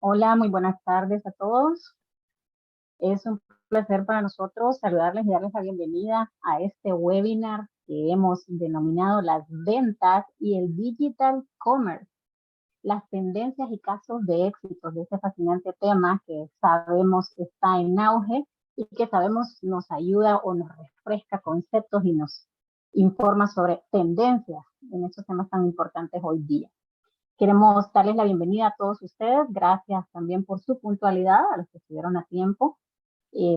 Hola, muy buenas tardes a todos. Es un placer para nosotros saludarles y darles la bienvenida a este webinar que hemos denominado las ventas y el digital commerce, las tendencias y casos de éxito de este fascinante tema que sabemos está en auge y que sabemos nos ayuda o nos refresca conceptos y nos informa sobre tendencias en estos temas tan importantes hoy día. Queremos darles la bienvenida a todos ustedes. Gracias también por su puntualidad, a los que estuvieron a tiempo.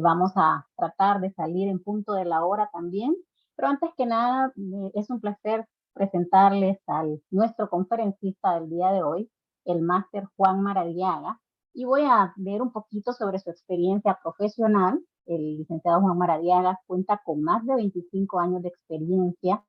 Vamos a tratar de salir en punto de la hora también. Pero antes que nada, es un placer presentarles a nuestro conferencista del día de hoy, el máster Juan Maradiaga. Y voy a ver un poquito sobre su experiencia profesional. El licenciado Juan Maradiaga cuenta con más de 25 años de experiencia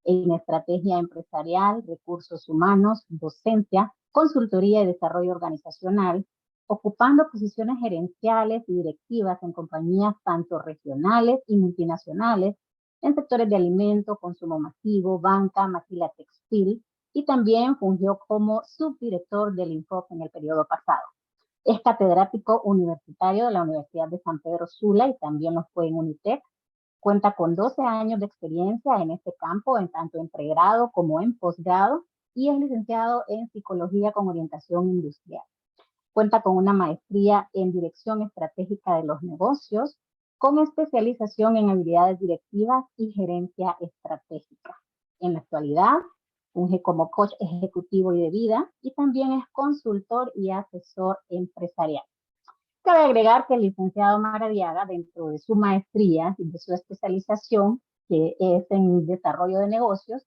en estrategia empresarial, recursos humanos, docencia, consultoría y desarrollo organizacional, ocupando posiciones gerenciales y directivas en compañías tanto regionales y multinacionales, en sectores de alimento, consumo masivo, banca, maquila textil, y también fungió como subdirector del INFOC en el periodo pasado. Es catedrático universitario de la Universidad de San Pedro Sula y también lo fue en UNITEC. Cuenta con 12 años de experiencia en este campo, en tanto en pregrado como en posgrado, y es licenciado en psicología con orientación industrial. Cuenta con una maestría en dirección estratégica de los negocios, con especialización en habilidades directivas y gerencia estratégica. En la actualidad, funge como coach ejecutivo y de vida, y también es consultor y asesor empresarial. Cabe agregar que el licenciado Maradiaga, dentro de su maestría y de su especialización, que es en desarrollo de negocios,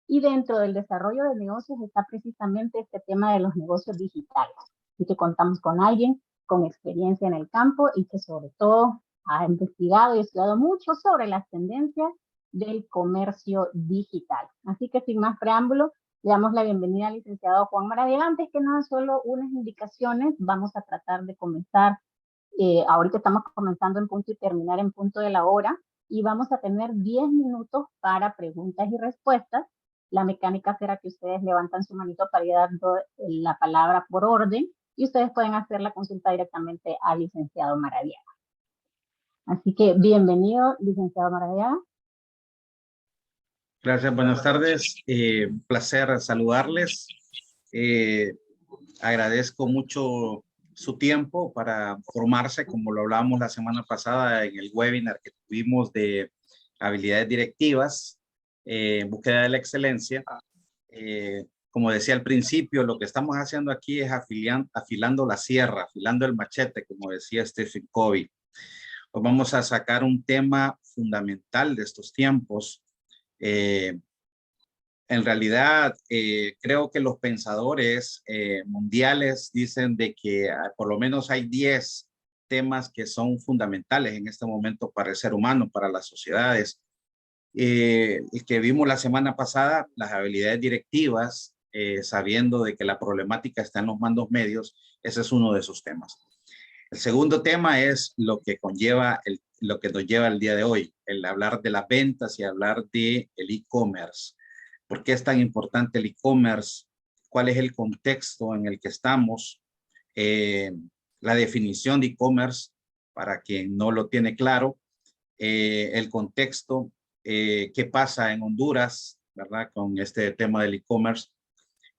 y dentro del desarrollo de negocios está precisamente este tema de los negocios digitales. Así que contamos con alguien con experiencia en el campo y que sobre todo ha investigado y estudiado mucho sobre las tendencias del comercio digital. Así que sin más preámbulo, le damos la bienvenida al licenciado Juan Maradiaga. Antes que nada, solo unas indicaciones. Vamos a tratar de comenzar. Ahorita estamos comenzando en punto y terminar en punto de la hora. Y vamos a tener 10 minutos para preguntas y respuestas. La mecánica será que ustedes levantan su manito para ir dando la palabra por orden. Y ustedes pueden hacer la consulta directamente al licenciado Maradiaga. Así que bienvenido, licenciado Maradiaga. Gracias, buenas tardes. Placer saludarles. Agradezco mucho su tiempo para formarse, como lo hablábamos la semana pasada en el webinar que tuvimos de habilidades directivas, en búsqueda de la excelencia. Como decía al principio, lo que estamos haciendo aquí es afilando la sierra, afilando el machete, como decía Stephen Covey. Pues vamos a sacar un tema fundamental de estos tiempos. En realidad, creo que los pensadores mundiales dicen de que por lo menos hay 10 temas que son fundamentales en este momento para el ser humano, para las sociedades. Y que vimos la semana pasada, las habilidades directivas, sabiendo de que la problemática está en los mandos medios, ese es uno de esos temas. El segundo tema es lo que conlleva, lo que nos lleva el día de hoy, el hablar de las ventas y hablar de el e-commerce. ¿Por qué es tan importante el e-commerce? ¿Cuál es el contexto en el que estamos? La definición de e-commerce, para quien no lo tiene claro, el contexto, qué pasa en Honduras, ¿verdad? Con este tema del e-commerce.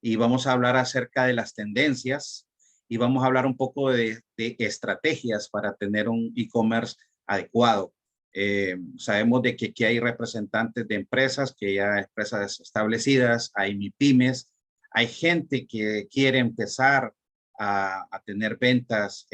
Y vamos a hablar acerca de las tendencias y vamos a hablar un poco de estrategias para tener un e-commerce adecuado. Sabemos de que aquí hay representantes de empresas, que ya empresas establecidas, hay MIPYMES, hay gente que quiere empezar a tener ventas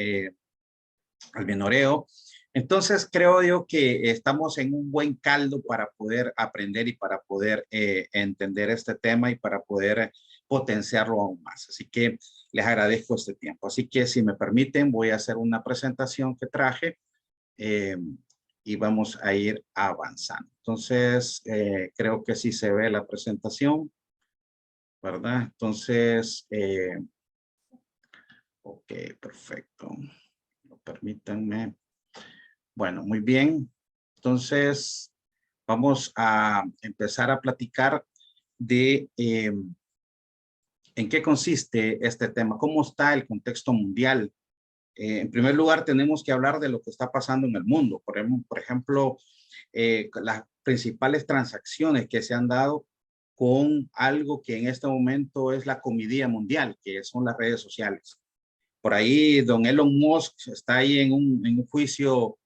al menoreo. Entonces creo yo que estamos en un buen caldo para poder aprender y para poder entender este tema y para poder potenciarlo aún más. Así que les agradezco este tiempo. Así que si me permiten, voy a hacer una presentación que traje y vamos a ir avanzando. Entonces, creo que sí se ve la presentación, ¿verdad? Entonces, ok, perfecto. Permítanme. Bueno, muy bien. Entonces, vamos a empezar a platicar de ¿En qué consiste este tema? ¿Cómo está el contexto mundial? En primer lugar, tenemos que hablar de lo que está pasando en el mundo. Por ejemplo, las principales transacciones que se han dado con algo que en este momento es la comidilla mundial, que son las redes sociales. Por ahí, don Elon Musk está ahí en un juicio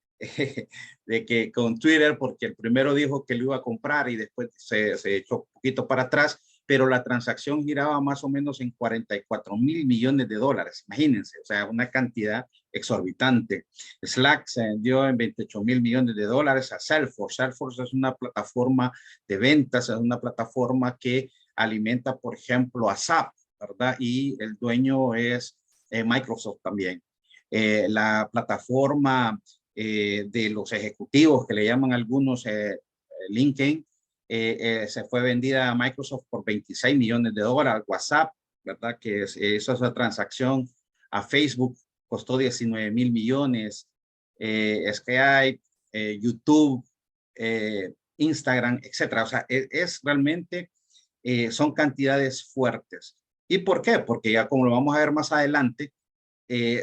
de que con Twitter, porque el primero dijo que lo iba a comprar y después se echó un poquito para atrás, pero la transacción giraba más o menos en 44.000 millones de dólares. Imagínense, o sea, una cantidad exorbitante. Slack se vendió en 28.000 millones de dólares a Salesforce. Salesforce es una plataforma de ventas, es una plataforma que alimenta, por ejemplo, a SAP, ¿verdad? Y el dueño es Microsoft también. La plataforma de los ejecutivos que le llaman algunos LinkedIn, se fue vendida a Microsoft por 26 millones de dólares. WhatsApp, ¿verdad? Que hizo esa transacción a Facebook, costó 19.000 millones. Skype, YouTube, Instagram, etcétera. O sea, es realmente, son cantidades fuertes. ¿Y por qué? Porque ya como lo vamos a ver más adelante,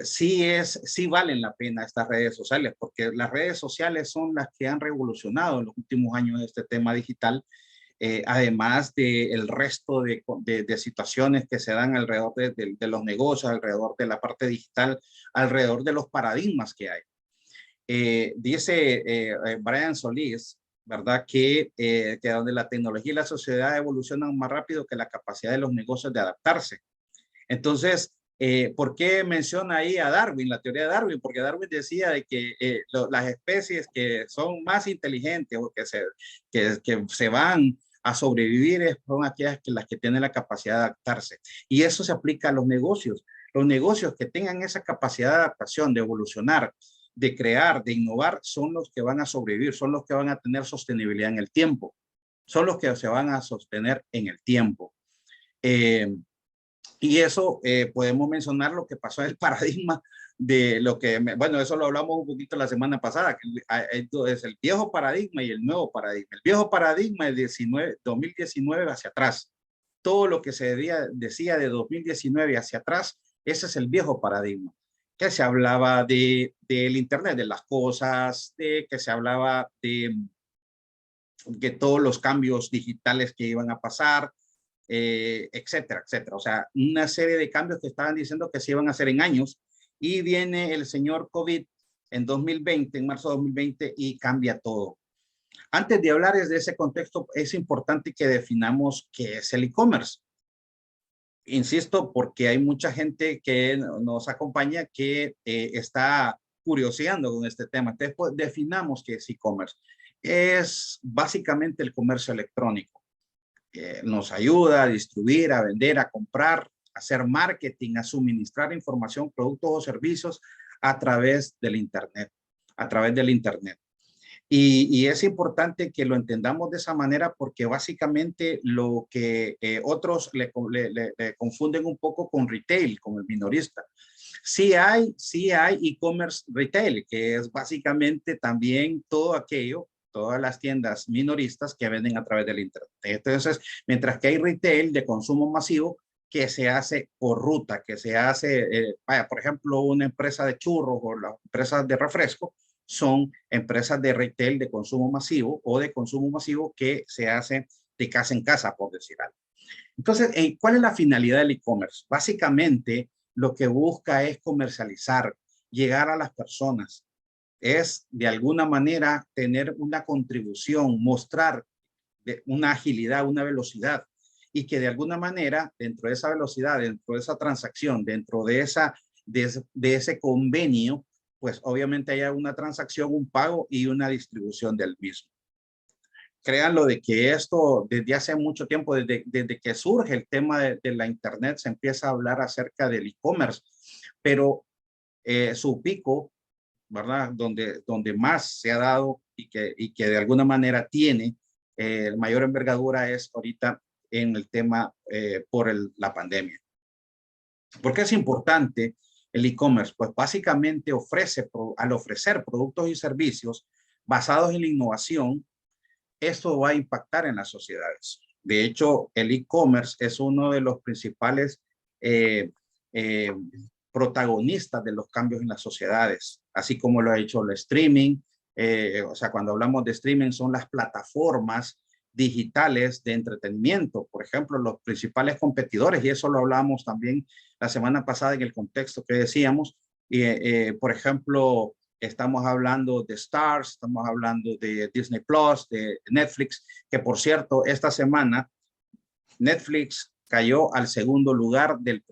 sí valen la pena estas redes sociales, porque las redes sociales son las que han revolucionado en los últimos años este tema digital, además del resto de situaciones que se dan alrededor de los negocios, alrededor de la parte digital, alrededor de los paradigmas que hay. Dice Brian Solís, ¿verdad? Que donde la tecnología y la sociedad evolucionan más rápido que la capacidad de los negocios de adaptarse. Entonces, ¿por qué menciona ahí a Darwin, la teoría de Darwin? Porque Darwin decía de que las especies que son más inteligentes o que se van a sobrevivir son aquellas las que tienen la capacidad de adaptarse. Y eso se aplica a los negocios. Los negocios que tengan esa capacidad de adaptación, de evolucionar, de crear, de innovar, son los que van a sobrevivir, son los que van a tener sostenibilidad en el tiempo, son los que se van a sostener en el tiempo. Y eso podemos mencionar lo que pasó en el paradigma de lo que, bueno, eso lo hablamos un poquito la semana pasada, que es el viejo paradigma y el nuevo paradigma. El viejo paradigma es 2019 hacia atrás. Todo lo que se decía de 2019 hacia atrás, ese es el viejo paradigma. Que se hablaba del Internet, de las cosas, que se hablaba de que todos los cambios digitales que iban a pasar, etcétera, etcétera. O sea, una serie de cambios que estaban diciendo que se iban a hacer en años, y viene el señor COVID en 2020, en marzo de 2020, y cambia todo. Antes de hablar de ese contexto, es importante que definamos qué es el e-commerce. Insisto, porque hay mucha gente que nos acompaña que está curioseando con este tema. Entonces, pues, definamos qué es e-commerce. Es básicamente el comercio electrónico. Nos ayuda a distribuir, a vender, a comprar, a hacer marketing, a suministrar información, productos o servicios a través del Internet, a través del Internet. Y es importante que lo entendamos de esa manera, porque básicamente lo que otros le confunden un poco con retail, con el minorista. Sí hay e-commerce retail, que es básicamente también todo aquello, todas las tiendas minoristas que venden a través del Internet. Entonces, mientras que hay retail de consumo masivo que se hace por ruta, que se hace, por ejemplo, una empresa de churros o las empresas de refresco, son empresas de retail de consumo masivo o de consumo masivo que se hace de casa en casa, por decir algo. Entonces, ¿cuál es la finalidad del e-commerce? Básicamente, lo que busca es comercializar, llegar a las personas, es de alguna manera tener una contribución, mostrar una agilidad, una velocidad, y que de alguna manera, dentro de esa velocidad, dentro de esa transacción, dentro de ese convenio, pues obviamente haya una transacción, un pago y una distribución del mismo. Créanlo de que esto desde hace mucho tiempo, desde que surge el tema de la Internet, se empieza a hablar acerca del e-commerce, pero su pico, ¿verdad? Donde más se ha dado y que de alguna manera tiene mayor envergadura es ahorita en el tema por la pandemia. ¿Por qué es importante el e-commerce? Pues básicamente al ofrecer productos y servicios basados en la innovación, esto va a impactar en las sociedades. De hecho, el e-commerce es uno de los principales eh, eh, protagonistas de los cambios en las sociedades, así como lo ha hecho el streaming. O sea, cuando hablamos de streaming son las plataformas digitales de entretenimiento. Por ejemplo, los principales competidores, y eso lo hablamos también la semana pasada en el contexto que decíamos, por ejemplo, estamos hablando de Stars, estamos hablando de Disney Plus, de Netflix, que por cierto, esta semana Netflix cayó al segundo lugar de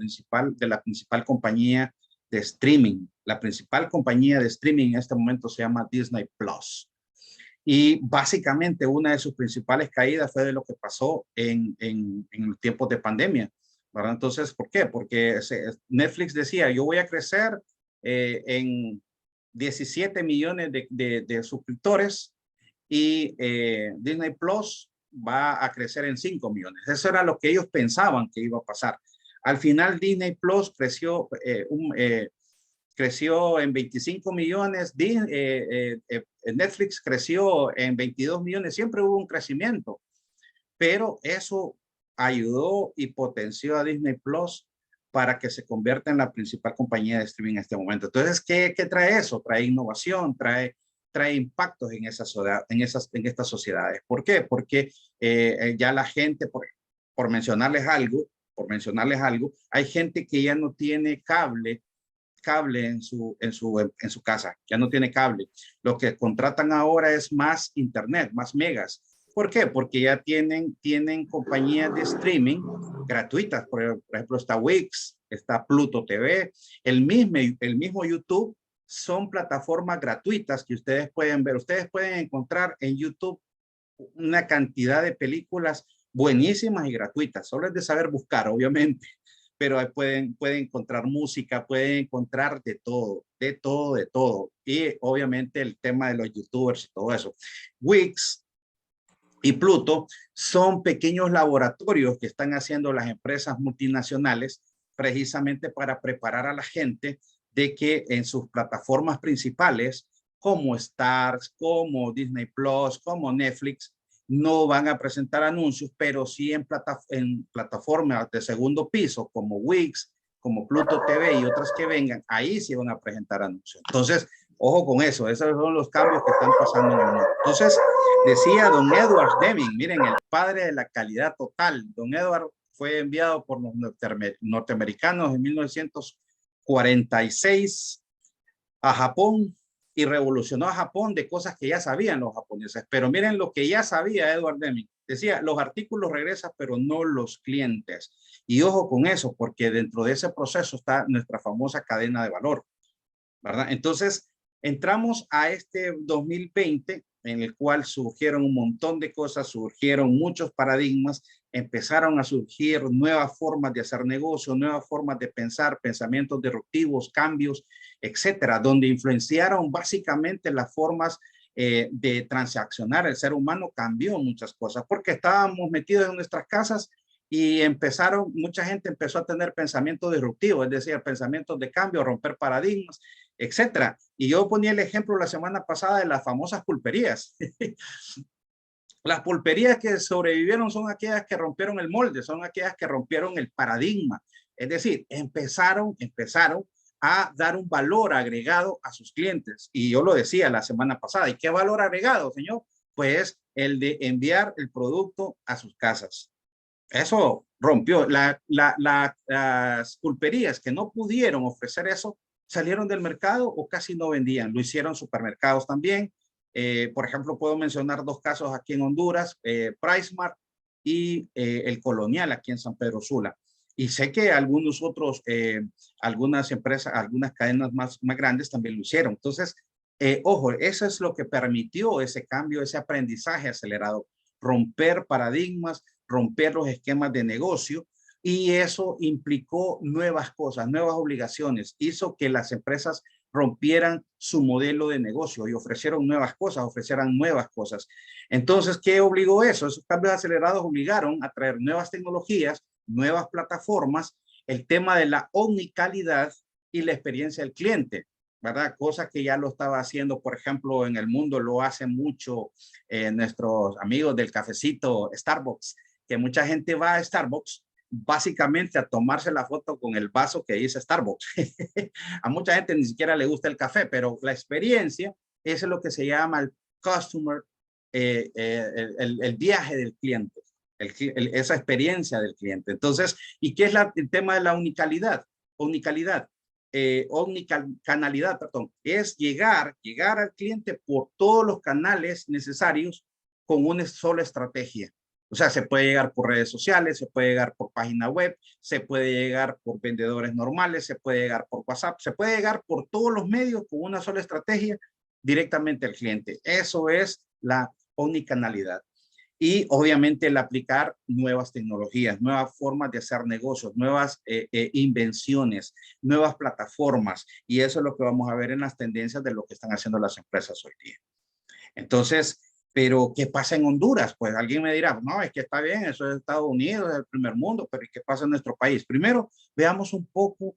la principal compañía de streaming. La principal compañía de streaming en este momento se llama Disney Plus. Y básicamente una de sus principales caídas fue de lo que pasó en tiempos de pandemia, ¿verdad? Entonces, ¿por qué? Porque Netflix decía, yo voy a crecer en 17 millones de suscriptores y Disney Plus va a crecer en 5 millones. Eso era lo que ellos pensaban que iba a pasar. Al final Disney Plus creció en 25 millones, Netflix creció en 22 millones, siempre hubo un crecimiento, pero eso ayudó y potenció a Disney Plus para que se convierta en la principal compañía de streaming en este momento. Entonces, ¿qué trae eso? Trae innovación, trae impactos en estas sociedades. ¿Por qué? Porque ya la gente, por mencionarles algo, hay gente que ya no tiene cable en su casa, ya no tiene cable. Lo que contratan ahora es más internet, más megas. ¿Por qué? Porque ya tienen compañías de streaming gratuitas. Por ejemplo, está Wix, está Pluto TV, el mismo YouTube. Son plataformas gratuitas que ustedes pueden ver. Ustedes pueden encontrar en YouTube una cantidad de películas buenísimas y gratuitas. Solo es de saber buscar, obviamente, pero ahí pueden encontrar música, pueden encontrar de todo. Y obviamente el tema de los youtubers y todo eso. Wix y Pluto son pequeños laboratorios que están haciendo las empresas multinacionales precisamente para preparar a la gente de que en sus plataformas principales, como Stars, como Disney Plus, como Netflix, no van a presentar anuncios, pero sí en plataformas de segundo piso, como Wix, como Pluto TV y otras que vengan, ahí sí van a presentar anuncios. Entonces, ojo con eso, esos son los cambios que están pasando en el mundo. Entonces, decía don Edward Deming, miren, el padre de la calidad total. Don Edward fue enviado por los norteamericanos en 1946 a Japón y revolucionó a Japón de cosas que ya sabían los japoneses. Pero miren lo que ya sabía Edward Deming. Decía, los artículos regresan, pero no los clientes. Y ojo con eso, porque dentro de ese proceso está nuestra famosa cadena de valor, ¿verdad? Entonces, entramos a este 2020 en el cual surgieron un montón de cosas, surgieron muchos paradigmas, empezaron a surgir nuevas formas de hacer negocio, nuevas formas de pensar, pensamientos disruptivos, cambios, etcétera, donde influenciaron básicamente las formas de transaccionar. El ser humano cambió muchas cosas porque estábamos metidos en nuestras casas y mucha gente empezó a tener pensamientos disruptivos, es decir, pensamientos de cambio, romper paradigmas, etcétera. Y yo ponía el ejemplo la semana pasada de las famosas pulperías. Las pulperías que sobrevivieron son aquellas que rompieron el molde, son aquellas que rompieron el paradigma. Es decir, empezaron a dar un valor agregado a sus clientes. Y yo lo decía la semana pasada. ¿Y qué valor agregado, señor? Pues el de enviar el producto a sus casas. Eso rompió. Las pulperías que no pudieron ofrecer eso salieron del mercado o casi no vendían. Lo hicieron supermercados también. Por ejemplo, puedo mencionar dos casos aquí en Honduras, PriceMart y el Colonial aquí en San Pedro Sula. Y sé que algunos otros, algunas empresas, algunas cadenas más grandes también lo hicieron. Entonces, ojo, eso es lo que permitió ese cambio, ese aprendizaje acelerado, romper paradigmas, romper los esquemas de negocio, y eso implicó nuevas cosas, nuevas obligaciones, hizo que las empresas rompieran su modelo de negocio y ofrecieron nuevas cosas. Entonces, ¿qué obligó eso? Esos cambios acelerados obligaron a traer nuevas tecnologías, nuevas plataformas, el tema de la omnicalidad y la experiencia del cliente, ¿verdad? Cosa que ya lo estaba haciendo, por ejemplo, en el mundo lo hacen mucho nuestros amigos del cafecito Starbucks. que mucha gente va a Starbucks básicamente a tomarse la foto con el vaso que dice Starbucks. A mucha gente ni siquiera le gusta el café, pero la experiencia es lo que se llama el customer, el viaje del cliente, esa experiencia del cliente. Entonces, ¿y qué es el tema de la unicalidad? Omnicanalidad, perdón, es llegar al cliente por todos los canales necesarios con una sola estrategia. O sea, se puede llegar por redes sociales, se puede llegar por página web, se puede llegar por vendedores normales, se puede llegar por WhatsApp, se puede llegar por todos los medios con una sola estrategia directamente al cliente. Eso es la omnicanalidad. Y obviamente el aplicar nuevas tecnologías, nuevas formas de hacer negocios, nuevas invenciones, nuevas plataformas. Y eso es lo que vamos a ver en las tendencias de lo que están haciendo las empresas hoy día. Entonces, pero ¿qué pasa en Honduras? Pues alguien me dirá, no, es que está bien, eso es Estados Unidos, es el primer mundo, pero ¿qué pasa en nuestro país? Primero, veamos un poco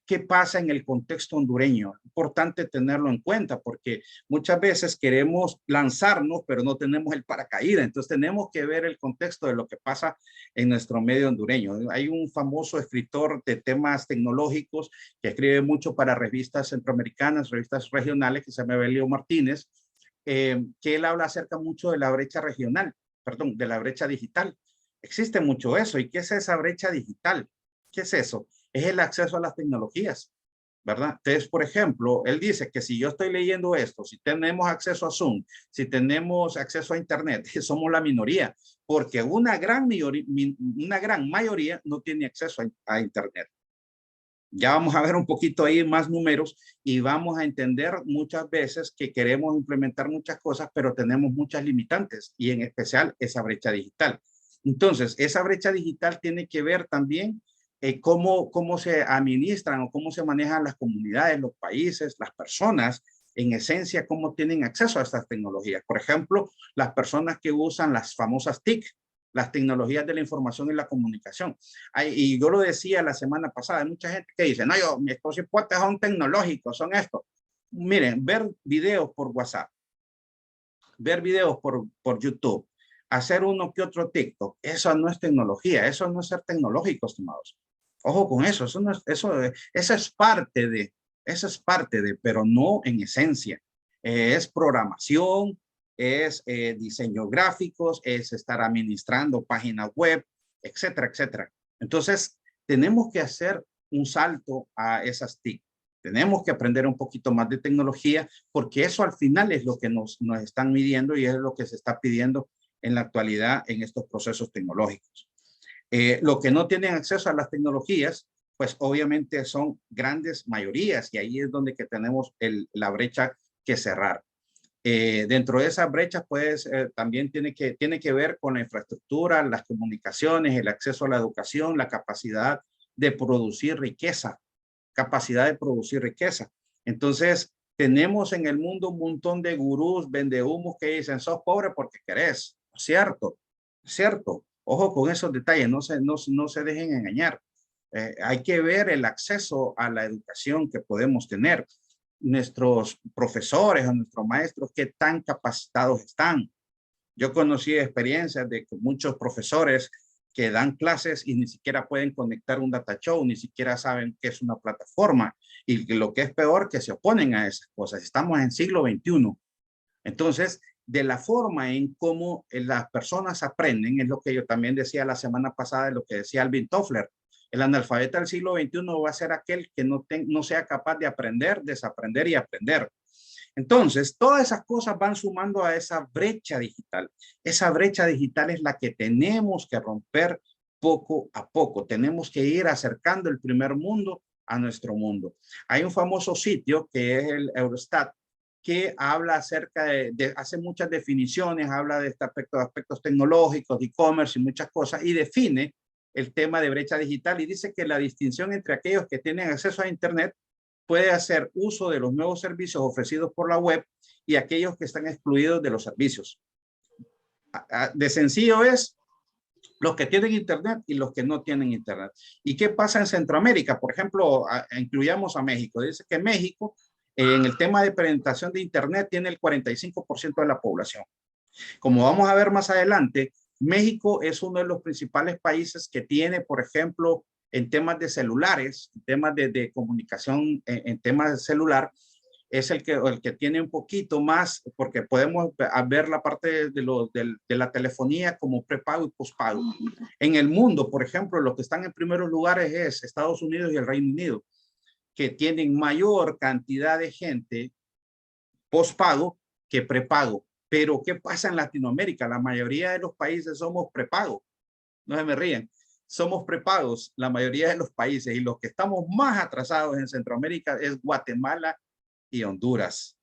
qué pasa en el contexto hondureño. Es importante tenerlo en cuenta porque muchas veces queremos lanzarnos, pero no tenemos el paracaídas. Entonces tenemos que ver el contexto de lo que pasa en nuestro medio hondureño. Hay un famoso escritor de temas tecnológicos que escribe mucho para revistas centroamericanas, revistas regionales, que se llama Evelio Martínez, que él habla acerca mucho de la brecha regional, perdón, de la brecha digital. Existe mucho eso. ¿Y qué es esa brecha digital? ¿Qué es eso? Es el acceso a las tecnologías, ¿verdad? Entonces, por ejemplo, él dice que si yo estoy leyendo esto, si tenemos acceso a Zoom, si tenemos acceso a Internet, somos la minoría, porque una gran mayoría no tiene acceso a Internet. Ya vamos a ver un poquito ahí más números y vamos a entender muchas veces que queremos implementar muchas cosas, pero tenemos muchas limitantes y en especial esa brecha digital. Entonces, esa brecha digital tiene que ver también cómo se administran o cómo se manejan las comunidades, los países, las personas, en esencia, cómo tienen acceso a estas tecnologías. Por ejemplo, las personas que usan las famosas TIC, las tecnologías de la información y la comunicación. Y yo lo decía la semana pasada, hay mucha gente que dice, no, mi esposo y potes son tecnológicos, son esto. Miren, ver videos por WhatsApp, ver videos por YouTube, hacer uno que otro TikTok, eso no es tecnología, eso no es ser tecnológico, estimados. Ojo con eso, eso es parte de, pero no en esencia. Es programación, es diseño gráficos, es estar administrando páginas web, etcétera, etcétera. Entonces, tenemos que hacer un salto a esas TIC. Tenemos que aprender un poquito más de tecnología porque eso al final es lo que nos están midiendo y es lo que se está pidiendo en la actualidad en estos procesos tecnológicos. Los que no tienen acceso a las tecnologías, pues obviamente son grandes mayorías y ahí es donde que tenemos la brecha que cerrar. Dentro de esas brechas, pues también tiene que ver con la infraestructura, las comunicaciones, el acceso a la educación, la capacidad de producir riqueza, Entonces, tenemos en el mundo un montón de gurús, vendehumos que dicen, sos pobre porque querés. Cierto, cierto. Ojo con esos detalles, no se dejen engañar. Hay que ver el acceso a la educación que podemos tener. Nuestros profesores o nuestros maestros, qué tan capacitados están. Yo conocí experiencias de muchos profesores que dan clases y ni siquiera pueden conectar un data show, ni siquiera saben qué es una plataforma y lo que es peor, que se oponen a esas cosas. Estamos en siglo XXI. Entonces, de la forma en cómo las personas aprenden, es lo que yo también decía la semana pasada, lo que decía Alvin Toffler. El analfabeta del siglo XXI va a ser aquel que no sea capaz de aprender, desaprender y aprender. Entonces, todas esas cosas van sumando a esa brecha digital. Esa brecha digital es la que tenemos que romper poco a poco. Tenemos que ir acercando el primer mundo a nuestro mundo. Hay un famoso sitio que es el Eurostat, que habla acerca hace muchas definiciones, habla de este aspectos tecnológicos, de e-commerce y muchas cosas, y define el tema de brecha digital y dice que la distinción entre aquellos que tienen acceso a Internet puede hacer uso de los nuevos servicios ofrecidos por la web y aquellos que están excluidos de los servicios. De sencillo es los que tienen Internet y los que no tienen Internet. ¿Y qué pasa en Centroamérica? Por ejemplo, incluyamos a México. Dice que México, en el tema de penetración de Internet, tiene el 45% de la población. Como vamos a ver más adelante, México es uno de los principales países que tiene, por ejemplo, en temas de celulares, en temas de comunicación, en temas de celular, es el que tiene un poquito más, porque podemos ver la parte de la telefonía como prepago y pospago. En el mundo, por ejemplo, los que están en primeros lugares es Estados Unidos y el Reino Unido, que tienen mayor cantidad de gente pospago que prepago. Pero ¿qué pasa en Latinoamérica? La mayoría de los países somos prepago. No se me ríen. Somos prepagos la mayoría de los países, y los que estamos más atrasados en Centroamérica es Guatemala y Honduras.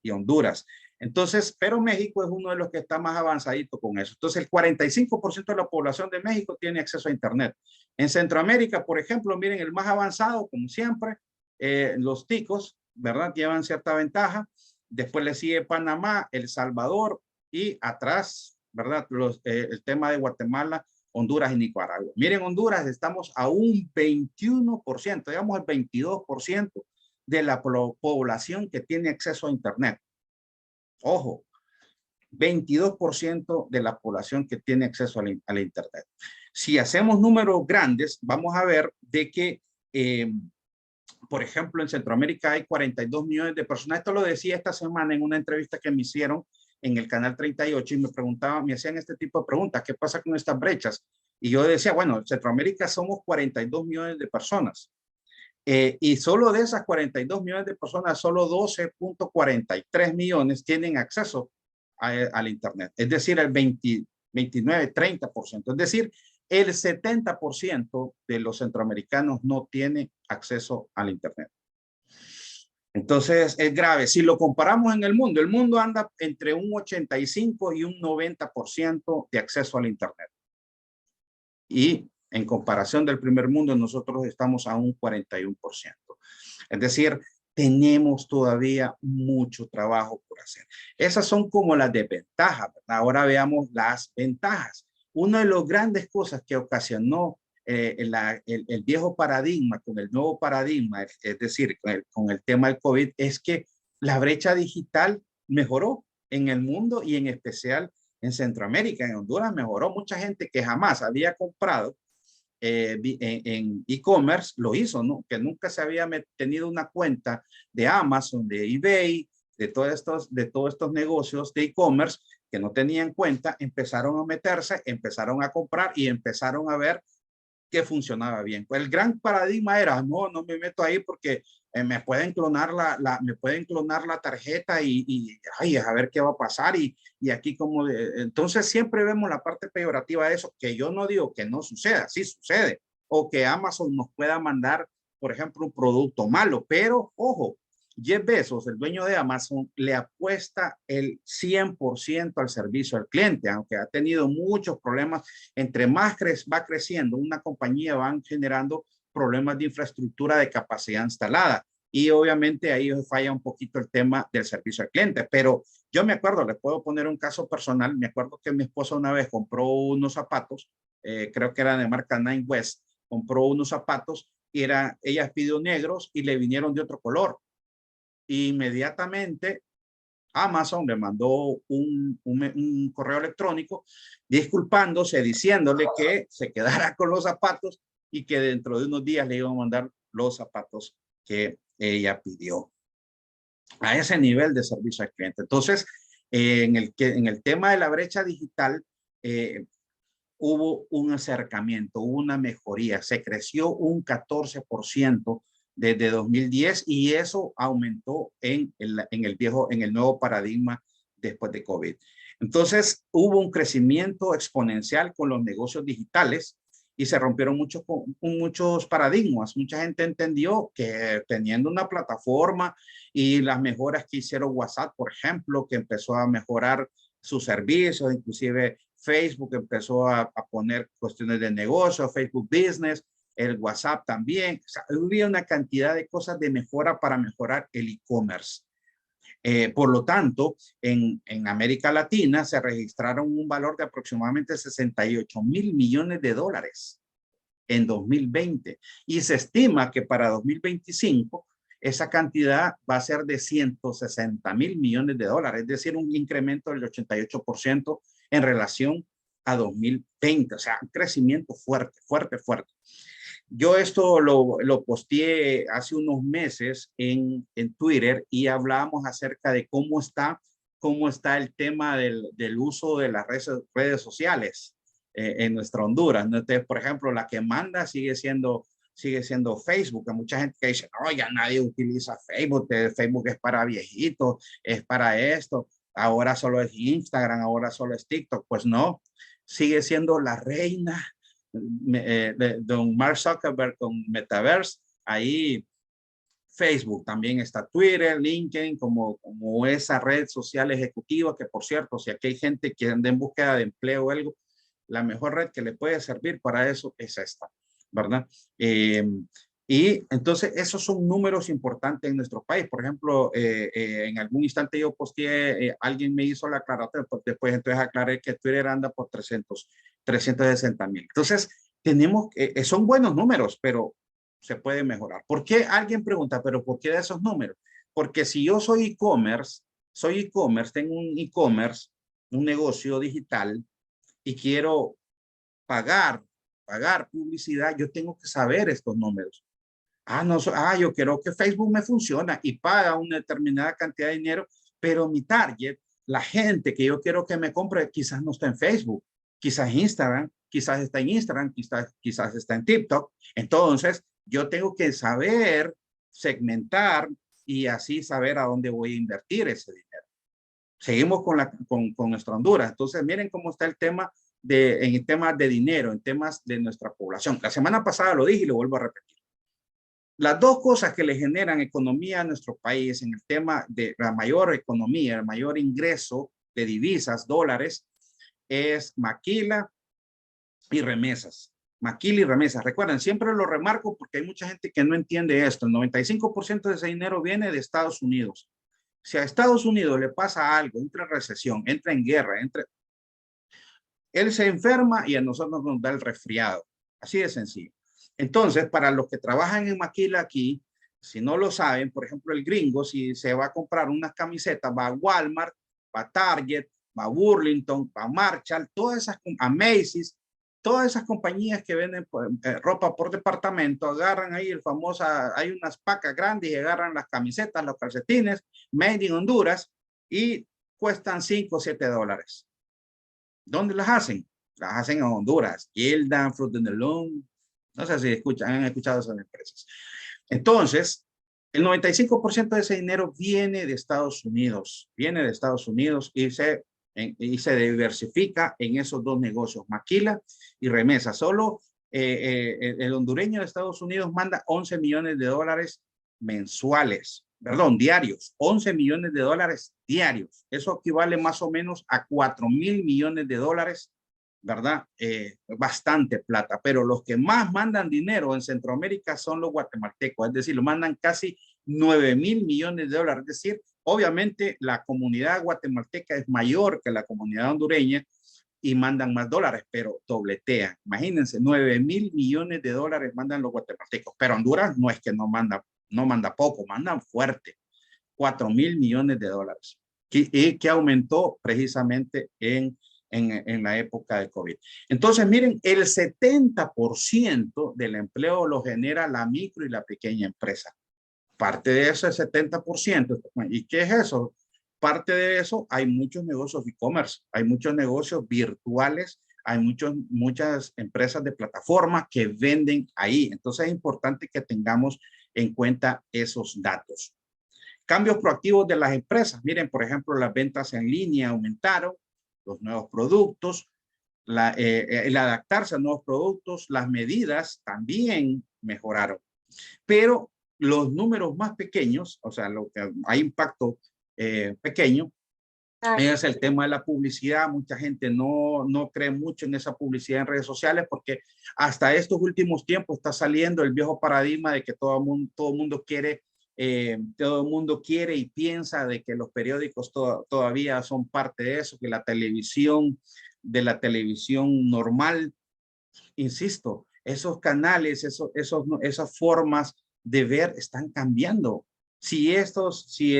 Entonces, pero México es uno de los que está más avanzadito con eso. Entonces, el 45% de la población de México tiene acceso a Internet. En Centroamérica, por ejemplo, miren, el más avanzado, como siempre, los ticos, ¿verdad? Llevan cierta ventaja. Después le sigue Panamá, El Salvador y atrás, ¿verdad? El tema de Guatemala, Honduras y Nicaragua. Miren, Honduras estamos a un 21%, digamos el 22% de la población que tiene acceso a Internet. Ojo, 22% de la población que tiene acceso a la Internet. Si hacemos números grandes, vamos a ver de que, por ejemplo, en Centroamérica hay 42 millones de personas. Esto lo decía esta semana en una entrevista que me hicieron en el canal 38 y me preguntaban, me hacían este tipo de preguntas, ¿qué pasa con estas brechas? Y yo decía, bueno, en Centroamérica somos 42 millones de personas. Y solo de esas 42 millones de personas, solo 12.43 millones tienen acceso al Internet. Es decir, el 29, 30%. Es decir, el 70% de los centroamericanos no tiene acceso al Internet. Entonces, es grave. Si lo comparamos en el mundo anda entre un 85 y un 90% de acceso al Internet. Y en comparación del primer mundo, nosotros estamos a un 41%. Es decir, tenemos todavía mucho trabajo por hacer. Esas son como las desventajas, ¿verdad? Ahora veamos las ventajas. Una de las grandes cosas que ocasionó el viejo paradigma con el nuevo paradigma, es decir, con el tema del COVID, es que la brecha digital mejoró en el mundo y en especial en Centroamérica. En Honduras mejoró. Mucha gente que jamás había comprado en e-commerce lo hizo, ¿no? Que nunca se había tenido una cuenta de Amazon, de eBay, de todos estos negocios de e-commerce que no tenían cuenta, empezaron a meterse, empezaron a comprar y empezaron a ver que funcionaba bien. Pues el gran paradigma era, no me meto ahí porque me pueden clonar la tarjeta y ay, a ver qué va a pasar. Y aquí como, entonces siempre vemos la parte peyorativa de eso, que yo no digo que no suceda, sí sucede. O que Amazon nos pueda mandar, por ejemplo, un producto malo, pero ojo, Jeff Bezos, el dueño de Amazon, le apuesta el 100% al servicio al cliente, aunque ha tenido muchos problemas. Entre más va creciendo una compañía, van generando problemas de infraestructura de capacidad instalada. Y obviamente ahí falla un poquito el tema del servicio al cliente. Pero yo me acuerdo, les puedo poner un caso personal. Me acuerdo que mi esposa una vez compró unos zapatos, creo que eran de marca Nine West, compró unos zapatos y ella pidió negros y le vinieron de otro color. Inmediatamente Amazon le mandó un correo electrónico disculpándose, diciéndole que se quedara con los zapatos y que dentro de unos días le iban a mandar los zapatos que ella pidió. A ese nivel de servicio al cliente. Entonces, en el tema de la brecha digital, hubo un acercamiento, hubo una mejoría, se creció un 14% desde 2010 y eso aumentó en el nuevo paradigma después de COVID. Entonces hubo un crecimiento exponencial con los negocios digitales y se rompieron muchos paradigmas. Mucha gente entendió que teniendo una plataforma y las mejoras que hicieron WhatsApp, por ejemplo, que empezó a mejorar sus servicios, inclusive Facebook empezó a poner cuestiones de negocio, Facebook Business, el WhatsApp también. O sea, había una cantidad de cosas de mejora para mejorar el e-commerce. Por lo tanto, en América Latina se registraron un valor de aproximadamente 68.000 millones de dólares en 2020 y se estima que para 2025 esa cantidad va a ser de 160.000 millones de dólares, es decir, un incremento del 88% en relación a 2020. O sea, un crecimiento fuerte, fuerte, fuerte. Yo esto lo posteé hace unos meses en Twitter y hablábamos acerca de cómo está el tema del uso de las redes sociales en nuestra Honduras. Entonces, por ejemplo, la que manda sigue siendo Facebook. Hay mucha gente que dice, no, ya nadie utiliza Facebook, Facebook es para viejitos, es para esto, ahora solo es Instagram, ahora solo es TikTok. Pues no, sigue siendo la reina de don Mark Zuckerberg con Metaverse. Ahí Facebook, también está Twitter, LinkedIn, como esa red social ejecutiva, que por cierto, si aquí hay gente que anda en búsqueda de empleo o algo, la mejor red que le puede servir para eso es esta, ¿verdad? Y entonces esos son números importantes en nuestro país. Por ejemplo, en algún instante yo posteé, alguien me hizo la aclaración, después entonces aclaré que Twitter anda por 360,000. Entonces, son buenos números, pero se puede mejorar. ¿Por qué? Alguien pregunta, pero ¿por qué de esos números? Porque si yo soy e-commerce, tengo un e-commerce, un negocio digital y quiero pagar publicidad, yo tengo que saber estos números. No, yo quiero que Facebook me funciona y paga una determinada cantidad de dinero, pero mi target, la gente que yo quiero que me compre, quizás no está en Facebook, quizás Instagram, quizás está en Instagram, quizás está en TikTok. Entonces, yo tengo que saber segmentar y así saber a dónde voy a invertir ese dinero. Seguimos con nuestra Honduras. Entonces, miren cómo está el tema en temas de dinero, en temas de nuestra población. La semana pasada lo dije y lo vuelvo a repetir. Las dos cosas que le generan economía a nuestro país en el tema de la mayor economía, el mayor ingreso de divisas, dólares, es maquila y remesas. Maquila y remesas. Recuerden, siempre lo remarco porque hay mucha gente que no entiende esto. El 95% de ese dinero viene de Estados Unidos. Si a Estados Unidos le pasa algo, entra en recesión, entra en guerra, él se enferma y a nosotros nos da el resfriado. Así de sencillo. Entonces, para los que trabajan en maquila aquí, si no lo saben, por ejemplo, el gringo, si se va a comprar unas camisetas, va a Walmart, va a Target, va a Burlington, va a Marshall, a Macy's, todas esas compañías que venden ropa por departamento, agarran ahí hay unas pacas grandes y agarran las camisetas, los calcetines, made in Honduras, y cuestan $5 o $7. ¿Dónde las hacen? Las hacen en Honduras, Gildan, Fruit and the Loom. No sé si han escuchado esas empresas. Entonces, el 95% de ese dinero viene de Estados Unidos, y se diversifica en esos dos negocios, maquila y remesa. Solo el hondureño de Estados Unidos manda 11 millones de dólares mensuales, perdón, diarios, 11 millones de dólares diarios. Eso equivale más o menos a 4,000 millones de dólares, ¿verdad? Bastante plata, pero los que más mandan dinero en Centroamérica son los guatemaltecos, es decir, lo mandan casi 9,000 millones de dólares. Es decir, obviamente la comunidad guatemalteca es mayor que la comunidad hondureña y mandan más dólares, pero dobletean. Imagínense, 9,000 millones de dólares mandan los guatemaltecos, pero Honduras no es que no manda poco, mandan fuerte, 4,000 millones de dólares, que aumentó precisamente en la época de COVID. Entonces, miren, el 70% del empleo lo genera la micro y la pequeña empresa. Parte de eso es 70%. ¿Y qué es eso? Parte de eso, hay muchos negocios e-commerce, hay muchos negocios virtuales, hay muchas empresas de plataforma que venden ahí. Entonces, es importante que tengamos en cuenta esos datos. Cambios proactivos de las empresas. Miren, por ejemplo, las ventas en línea aumentaron, los nuevos productos, el adaptarse a nuevos productos, las medidas también mejoraron. Pero los números más pequeños, o sea, lo que hay impacto pequeño, es el tema de la publicidad. Mucha gente no cree mucho en esa publicidad en redes sociales porque hasta estos últimos tiempos está saliendo el viejo paradigma de que todo el mundo quiere y piensa de que los periódicos todavía son parte de eso, que la televisión normal, insisto, esos canales, esas formas de ver están cambiando. Si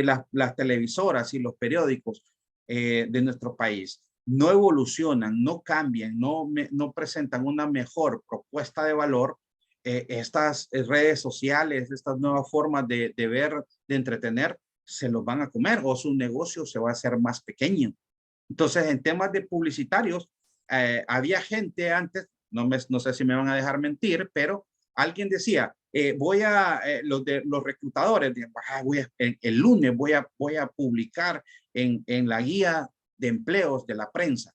las televisoras y los periódicos de nuestro país no evolucionan, no cambian, no presentan una mejor propuesta de valor, estas redes sociales, estas nuevas formas de ver, de entretener, se los van a comer o su negocio se va a hacer más pequeño. Entonces, en temas de publicitarios, había gente antes, no sé si me van a dejar mentir, pero alguien decía, los reclutadores, el lunes voy a publicar en la guía de empleos de la prensa,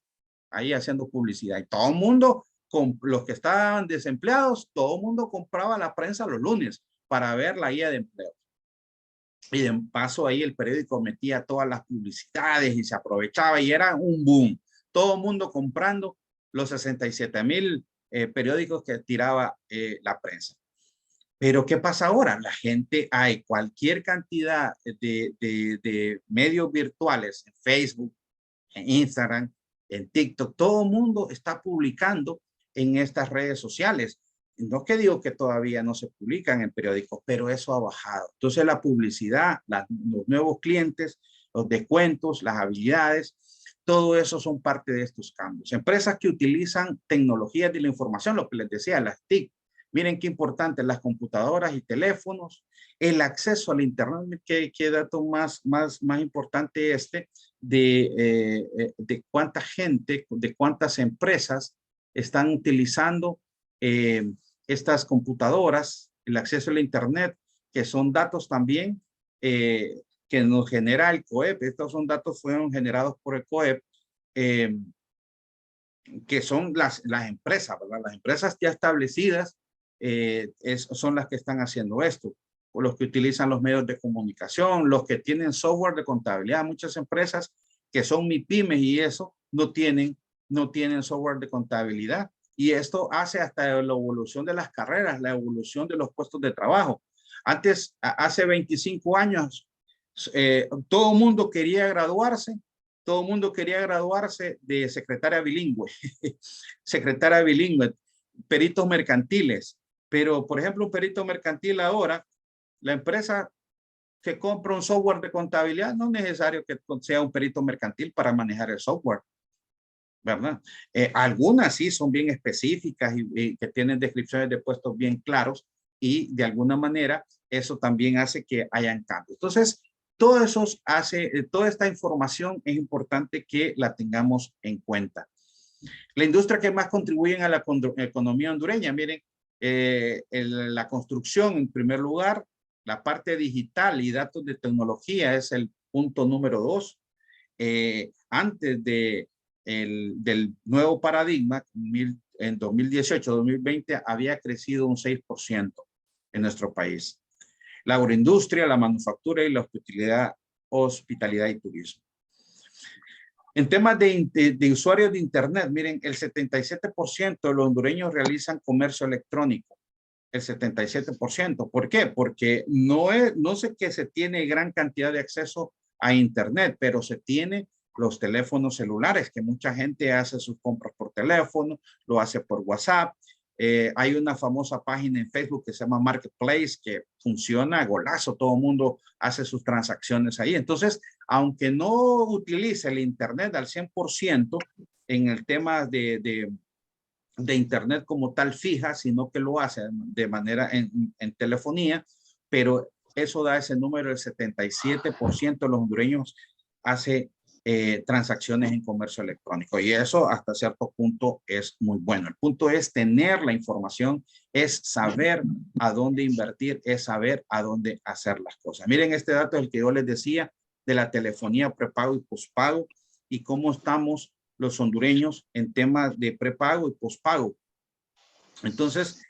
ahí haciendo publicidad. Y todo el mundo, con los que estaban desempleados, todo el mundo compraba la prensa los lunes para ver la guía de empleos. Y de paso ahí el periódico metía todas las publicidades y se aprovechaba y era un boom. Todo el mundo comprando los 67,000 periódicos que tiraba la prensa. Pero ¿qué pasa ahora? La gente, hay cualquier cantidad de medios virtuales en Facebook, en Instagram, en TikTok. Todo el mundo está publicando en estas redes sociales. No que digo que todavía no se publican en periódicos, pero eso ha bajado. Entonces la publicidad, los nuevos clientes, los descuentos, las habilidades, todo eso son parte de estos cambios. Empresas que utilizan tecnologías de la información, lo que les decía, las TIC. Miren qué importante, las computadoras y teléfonos, el acceso al internet, qué dato más importante de cuánta gente, de cuántas empresas están utilizando estas computadoras, el acceso al internet, que son datos también que nos genera el COEP. Estos son datos fueron generados por el COEP, que son las empresas, ¿verdad? Las empresas ya establecidas son las que están haciendo esto, o los que utilizan los medios de comunicación, los que tienen software de contabilidad. Muchas empresas que son MIPYMES y eso no tienen software de contabilidad. Y esto hace hasta la evolución de las carreras, la evolución de los puestos de trabajo. Antes, hace 25 años, todo el mundo quería graduarse. Todo el mundo quería graduarse de secretaria bilingüe, secretaria bilingüe, peritos mercantiles. Pero, por ejemplo, un perito mercantil ahora, la empresa que compra un software de contabilidad, no es necesario que sea un perito mercantil para manejar el software, ¿verdad? Algunas sí son bien específicas y que tienen descripciones de puestos bien claros y de alguna manera eso también hace que hayan cambios. Entonces, todo eso toda esta información es importante que la tengamos en cuenta. La industria que más contribuye a la economía hondureña, miren, la construcción en primer lugar, la parte digital y datos de tecnología es el punto número 2. Antes del nuevo paradigma, en 2018-2020, había crecido un 6% en nuestro país. La agroindustria, la manufactura y la hospitalidad y turismo. En temas de usuarios de Internet, miren, el 77% de los hondureños realizan comercio electrónico. El 77%. ¿Por qué? Porque no sé que se tiene gran cantidad de acceso a Internet, pero se tiene los teléfonos celulares, que mucha gente hace sus compras por teléfono, lo hace por WhatsApp. Hay una famosa página en Facebook que se llama Marketplace, que funciona a golazo, todo el mundo hace sus transacciones ahí. Entonces, aunque no utilice el Internet al 100% en el tema de Internet como tal fija, sino que lo hace de manera en telefonía, pero eso da ese número, el 77% de los hondureños hace transacciones en comercio electrónico, y eso hasta cierto punto es muy bueno. El punto es tener la información, es saber a dónde invertir, es saber a dónde hacer las cosas. Miren este dato del que yo les decía de la telefonía prepago y pospago y cómo estamos los hondureños en temas de prepago y pospago. Entonces,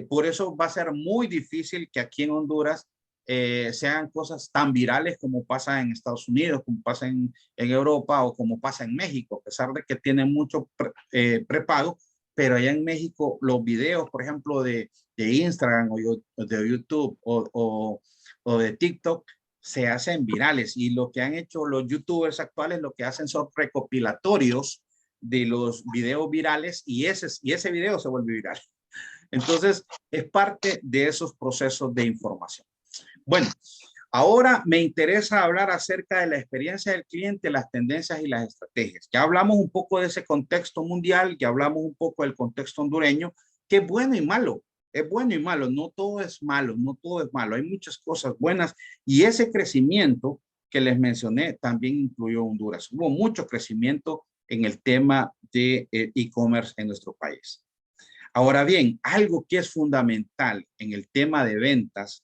por eso va a ser muy difícil que aquí en Honduras sean cosas tan virales como pasa en Estados Unidos, como pasa en Europa o como pasa en México, a pesar de que tienen mucho prepago, pero allá en México los videos, por ejemplo, de Instagram o de YouTube o de TikTok, se hacen virales, y lo que han hecho los youtubers actuales, lo que hacen son recopilatorios de los videos virales, y ese video se vuelve viral. Entonces, es parte de esos procesos de información. Bueno, Ahora me interesa hablar acerca de la experiencia del cliente, las tendencias y las estrategias. Ya hablamos un poco de ese contexto mundial, ya hablamos un poco del contexto hondureño, que es bueno y malo. Es bueno y malo, no todo es malo, no todo es malo. Hay muchas cosas buenas y ese crecimiento que les mencioné también incluyó Honduras. Hubo mucho crecimiento en el tema de e-commerce en nuestro país. Ahora bien, algo que es fundamental en el tema de ventas,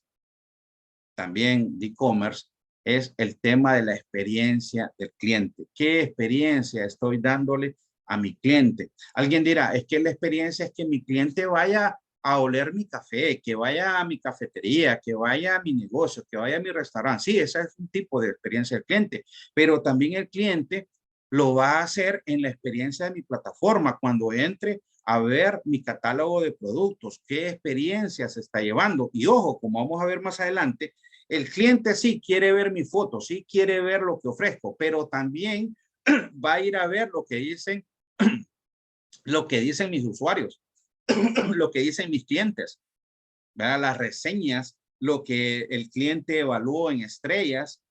también de e-commerce, es el tema de la experiencia del cliente. ¿Qué experiencia estoy dándole a mi cliente? Alguien dirá, es que la experiencia es que mi cliente vaya a oler mi café, que vaya a mi cafetería, que vaya a mi negocio, que vaya a mi restaurante. Sí, ese es un tipo de experiencia del cliente, pero también el cliente lo va a hacer en la experiencia de mi plataforma cuando entre a ver mi catálogo de productos, qué experiencia se está llevando. Y ojo, como vamos a ver más adelante, el cliente sí quiere ver mi foto, sí quiere ver lo que ofrezco, pero también va a ir a ver lo que dicen mis usuarios, lo que dicen mis clientes, ¿verdad? Las reseñas, lo que el cliente evaluó en estrellas.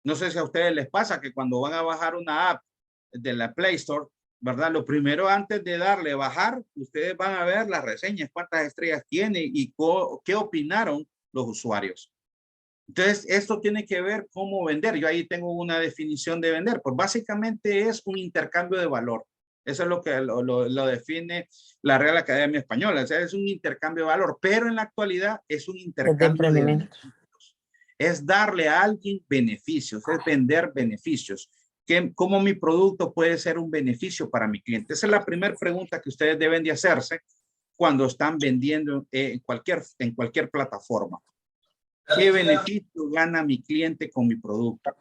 No sé si a ustedes les pasa que cuando van a bajar una app de la Play Store, ¿verdad? Lo primero antes de darle bajar, ustedes van a ver las reseñas, cuántas estrellas tiene y qué opinaron los usuarios. Entonces, esto tiene que ver cómo vender. Yo ahí tengo una definición de vender. Pues básicamente es un intercambio de valor. Eso es lo que lo define la Real Academia Española. O sea, es un intercambio de valor, pero en la actualidad es un intercambio de beneficios. Es darle a alguien beneficios, es vender beneficios. ¿Cómo mi producto puede ser un beneficio para mi cliente? Esa es la primera pregunta que ustedes deben de hacerse cuando están vendiendo en cualquier plataforma. ¿Qué beneficio gana mi cliente con mi producto?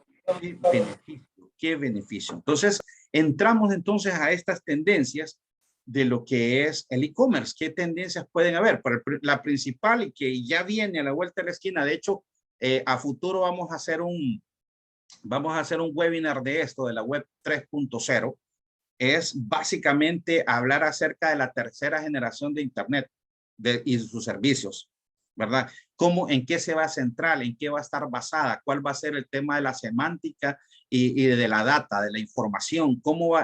¿Qué beneficio? ¿Qué beneficio? Entonces, entramos entonces a estas tendencias de lo que es el e-commerce. ¿Qué tendencias pueden haber? Pero la principal y que ya viene a la vuelta de la esquina, de hecho, a futuro vamos a hacer un webinar de esto, de la web 3.0, es básicamente hablar acerca de la tercera generación de Internet y sus servicios, ¿verdad? ¿En qué se va a centrar? ¿En qué va a estar basada? ¿Cuál va a ser el tema de la semántica y de la data, de la información? ¿Cómo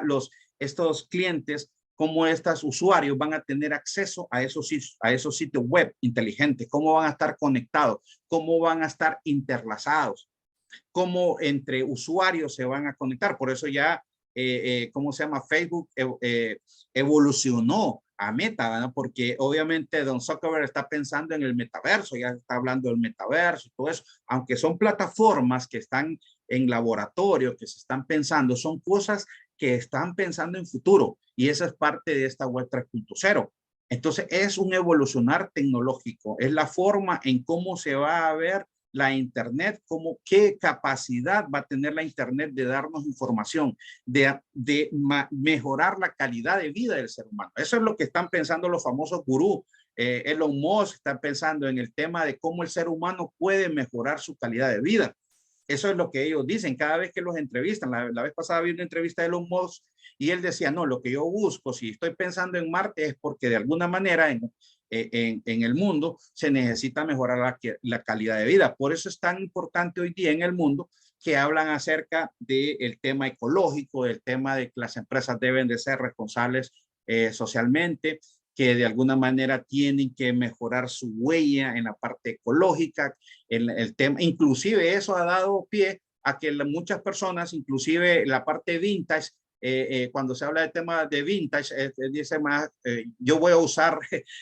estos clientes, cómo estos usuarios van a tener acceso a esos sitios web inteligentes? ¿Cómo van a estar conectados? ¿Cómo van a estar interlazados? ¿Cómo entre usuarios se van a conectar? Por eso ya ¿cómo se llama? Facebook evolucionó a Meta, ¿verdad? Porque obviamente Don Zuckerberg está pensando en el metaverso, ya está hablando del metaverso y todo eso, aunque son plataformas que están en laboratorio, que se están pensando, son cosas que están pensando en futuro y esa es parte de esta web 3.0. Entonces es un evolucionar tecnológico, es la forma en cómo se va a ver la Internet, qué capacidad va a tener la Internet de darnos información, de mejorar la calidad de vida del ser humano. Eso es lo que están pensando los famosos gurús. Elon Musk está pensando en el tema de cómo el ser humano puede mejorar su calidad de vida. Eso es lo que ellos dicen cada vez que los entrevistan. La vez pasada vi una entrevista de Elon Musk y él decía, no, lo que yo busco, si estoy pensando en Marte es porque de alguna manera en el mundo se necesita mejorar la calidad de vida. Por eso es tan importante hoy día en el mundo que hablan acerca del tema ecológico, del tema de que las empresas deben de ser responsables socialmente, que de alguna manera tienen que mejorar su huella en la parte ecológica, el tema, inclusive eso ha dado pie a que muchas personas, inclusive la parte vintage, cuando se habla de tema de vintage, dice más, yo voy a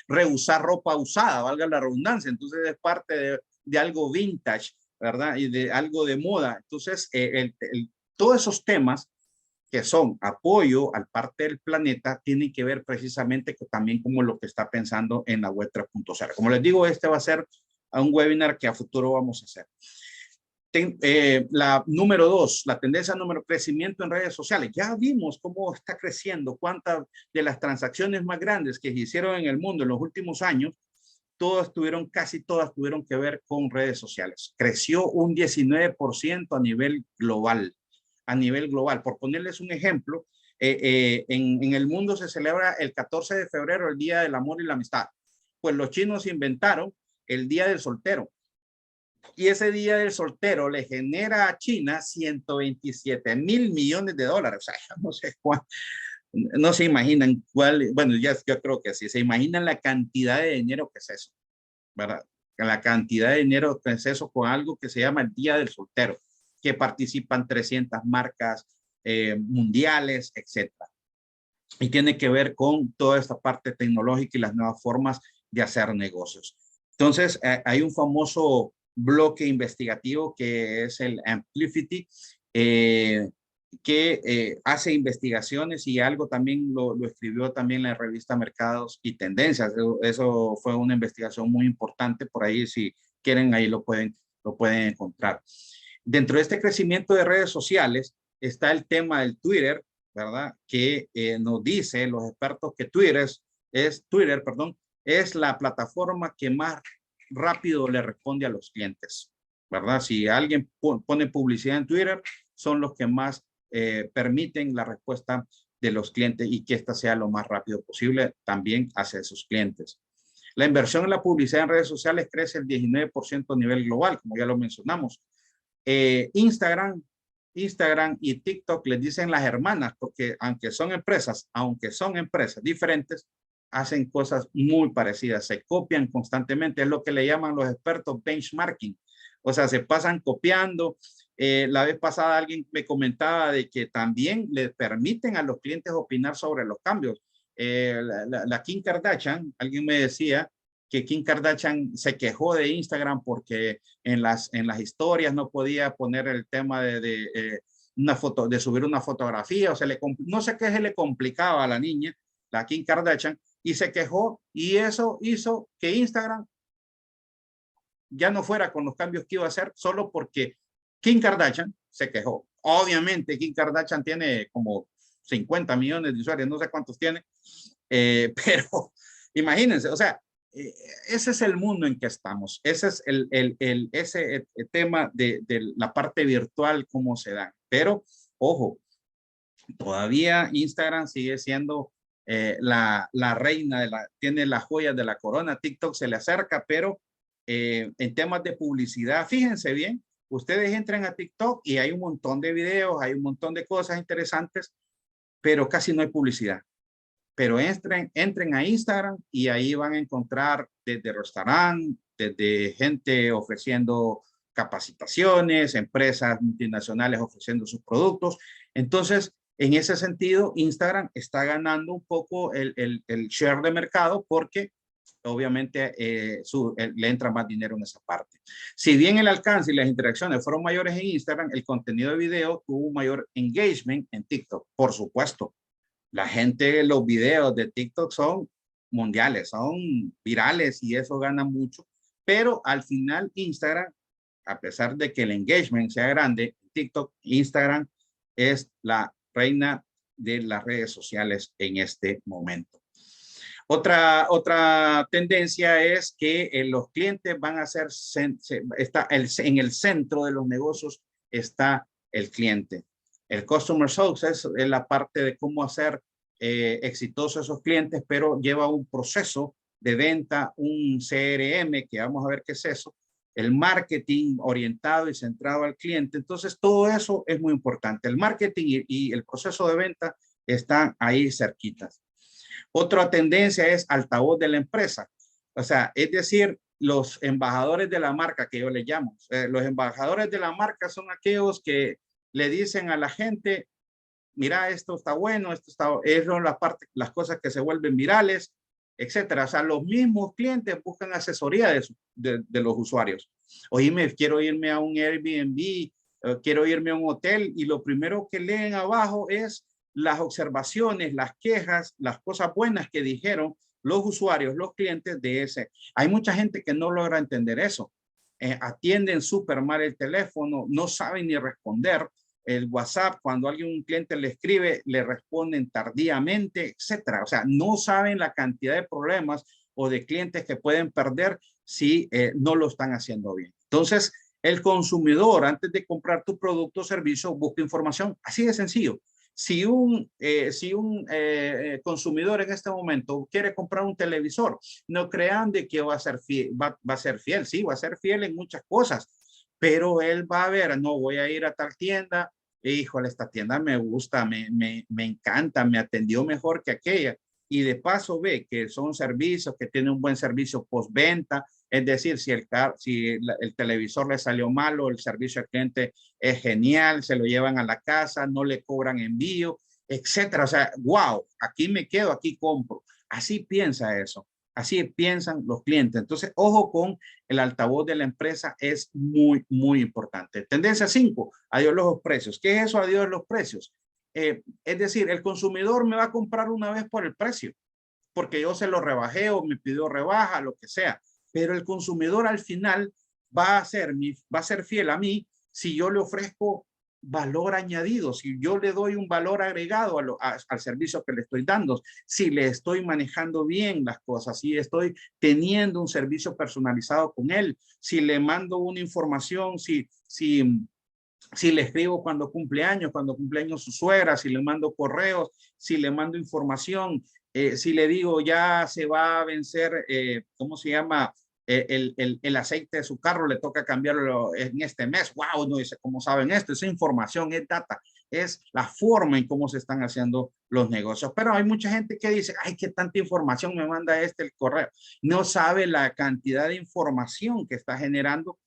reusar ropa usada, valga la redundancia, entonces es parte de algo vintage, ¿verdad? Y de algo de moda. Entonces, todos esos temas que son apoyo al parte del planeta, tienen que ver precisamente también como lo que está pensando en la web 3.0. Como les digo, este va a ser un webinar que a futuro vamos a hacer. La número 2, la tendencia número crecimiento en redes sociales. Ya vimos cómo está creciendo, cuántas de las transacciones más grandes que se hicieron en el mundo en los últimos años, casi todas tuvieron que ver con redes sociales. Creció un 19% a nivel global. Por ponerles un ejemplo, en el mundo se celebra el 14 de febrero el Día del Amor y la Amistad. Pues los chinos inventaron el Día del Soltero. Y ese día del soltero le genera a China 127.000 millones de dólares. O sea, no sé cuál, no se imaginan cuál, bueno, ya yo creo que sí, se imaginan la cantidad de dinero que es eso, ¿verdad? La cantidad de dinero que es eso con algo que se llama el Día del Soltero, que participan 300 marcas mundiales, etcétera. Y tiene que ver con toda esta parte tecnológica y las nuevas formas de hacer negocios. Entonces, hay un famoso bloque investigativo que es el Amplifity, que hace investigaciones y algo también lo escribió también la revista Mercados y Tendencias. Eso fue una investigación muy importante, por ahí si quieren ahí lo pueden encontrar. Dentro de este crecimiento de redes sociales está el tema del Twitter, ¿verdad? Que nos dice los expertos que Twitter, es la plataforma que más rápido le responde a los clientes, ¿verdad? Si alguien pone publicidad en Twitter, son los que más permiten la respuesta de los clientes y que ésta sea lo más rápido posible también hacia sus clientes. La inversión en la publicidad en redes sociales crece el 19% a nivel global, como ya lo mencionamos. Instagram y TikTok les dicen las hermanas, porque aunque son empresas diferentes, hacen cosas muy parecidas, se copian constantemente, es lo que le llaman los expertos benchmarking, o sea, se pasan copiando. La vez pasada alguien me comentaba de que también le permiten a los clientes opinar sobre los cambios. La Kim Kardashian, alguien me decía que Kim Kardashian se quejó de Instagram porque en las historias no podía poner el tema una foto, de subir una fotografía, o no sé qué se le complicaba a la niña, la Kim Kardashian, y se quejó, y eso hizo que Instagram ya no fuera con los cambios que iba a hacer, solo porque Kim Kardashian se quejó. Obviamente Kim Kardashian tiene como 50 millones de usuarios, no sé cuántos tiene, pero imagínense, o sea, ese es el mundo en que estamos. Ese es ese tema de la parte virtual, cómo se da. Pero, ojo, todavía Instagram sigue siendo la reina, tiene las joyas de la corona. TikTok se le acerca, pero en temas de publicidad, fíjense bien, ustedes entran a TikTok y hay un montón de videos, hay un montón de cosas interesantes, pero casi no hay publicidad. Pero entren a Instagram y ahí van a encontrar desde restaurantes, desde gente ofreciendo capacitaciones, empresas multinacionales ofreciendo sus productos. Entonces, en ese sentido, Instagram está ganando un poco el share de mercado porque obviamente le entra más dinero en esa parte. Si bien el alcance y las interacciones fueron mayores en Instagram, el contenido de video tuvo un mayor engagement en TikTok, por supuesto. La gente, los videos de TikTok son mundiales, son virales y eso gana mucho. Pero al final Instagram, a pesar de que el engagement sea grande, TikTok, Instagram es la reina de las redes sociales en este momento. Otra tendencia es que los clientes van a ser, en el centro de los negocios está el cliente. El customer success es la parte de cómo hacer exitosos esos clientes, pero lleva un proceso de venta, un CRM, que vamos a ver qué es eso, el marketing orientado y centrado al cliente. Entonces, todo eso es muy importante. El marketing y el proceso de venta están ahí cerquitas. Otra tendencia es altavoz de la empresa. O sea, es decir, los embajadores de la marca, que yo les llamo. Los embajadores de la marca son aquellos que le dicen a la gente, mira, esto está bueno, las cosas que se vuelven virales, etcétera. O sea, los mismos clientes buscan asesoría de los usuarios. Oíme, quiero irme a un Airbnb, quiero irme a un hotel, y lo primero que leen abajo es las observaciones, las quejas, las cosas buenas que dijeron los usuarios, los clientes de ese. Hay mucha gente que no logra entender eso. Atienden súper mal el teléfono, no saben ni responder. El WhatsApp, cuando un cliente le escribe, le responden tardíamente, etcétera. O sea, no saben la cantidad de problemas o de clientes que pueden perder si no lo están haciendo bien. Entonces, el consumidor, antes de comprar tu producto o servicio, busca información. Así de sencillo. Si un consumidor en este momento quiere comprar un televisor, no crean de que va a ser fiel, va a ser fiel, sí, va a ser fiel en muchas cosas, pero él va a ver, no voy a ir a tal tienda, híjole, esta tienda me gusta, me encanta, me atendió mejor que aquella. Y de paso ve que son servicios, que tienen un buen servicio postventa, es decir, si el televisor le salió malo, el servicio al cliente es genial, se lo llevan a la casa, no le cobran envío, etcétera. O sea, wow, aquí me quedo, aquí compro. Así piensa eso. Así piensan los clientes. Entonces, ojo con el altavoz de la empresa, es muy, muy importante. Tendencia 5, adiós los precios. ¿Qué es eso, adiós los precios? Es decir, el consumidor me va a comprar una vez por el precio, porque yo se lo rebajé o me pidió rebaja, lo que sea. Pero el consumidor al final va a ser fiel a mí si yo le ofrezco valor añadido, si yo le doy un valor agregado al servicio que le estoy dando, si le estoy manejando bien las cosas, si estoy teniendo un servicio personalizado con él, si le mando una información, si le escribo cuando cumpleaños su suegra, si le mando correos, si le mando información, si le digo ya se va a vencer, ¿cómo se llama? El aceite de su carro, le toca cambiarlo en este mes. Wow, no dice cómo saben esto, esa información es data, es la forma en cómo se están haciendo los negocios. Pero hay mucha gente que dice, ay, qué tanta información me manda el correo. No sabe la cantidad de información que está generando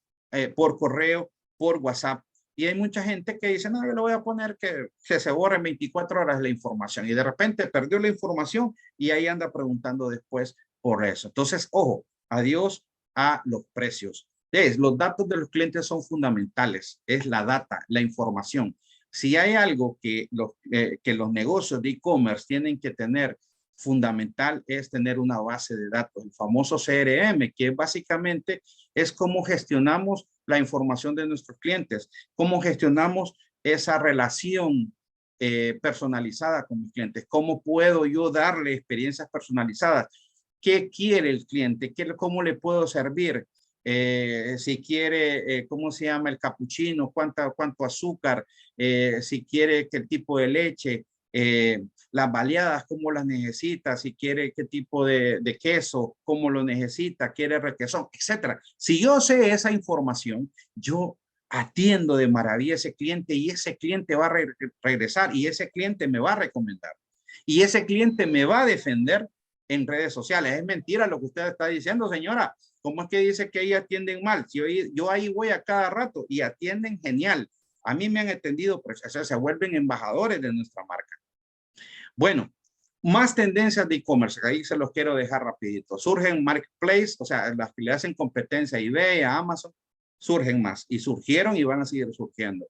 por correo, por WhatsApp. Y hay mucha gente que dice, no, yo le voy a poner que se borre en 24 horas la información. Y de repente perdió la información y ahí anda preguntando después por eso. Entonces, ojo, adiós a los precios. Los datos de los clientes son fundamentales. Es la data, la información. Si hay algo que los negocios de e-commerce tienen que tener fundamental, es tener una base de datos, el famoso CRM, que básicamente es cómo gestionamos la información de nuestros clientes, cómo gestionamos esa relación personalizada con mis clientes, cómo puedo yo darle experiencias personalizadas, qué quiere el cliente, cómo le puedo servir, si quiere, ¿cómo se llama el capuchino? ¿Cuánto azúcar? Si quiere qué tipo de leche, las baleadas, cómo las necesita, si quiere qué tipo de queso, cómo lo necesita, quiere requesón, etcétera. Si yo sé esa información, yo atiendo de maravilla a ese cliente y ese cliente va a regresar y ese cliente me va a recomendar y ese cliente me va a defender en redes sociales. Es mentira lo que usted está diciendo, señora. ¿Cómo es que dice que ahí atienden mal? Si yo ahí voy a cada rato y atienden genial. A mí me han atendido, pues, o sea, se vuelven embajadores de nuestra marca. Bueno, más tendencias de e-commerce, ahí se los quiero dejar rapidito. Surgen marketplace, o sea, las que le hacen competencia a eBay, a Amazon, surgen más y surgieron y van a seguir surgiendo.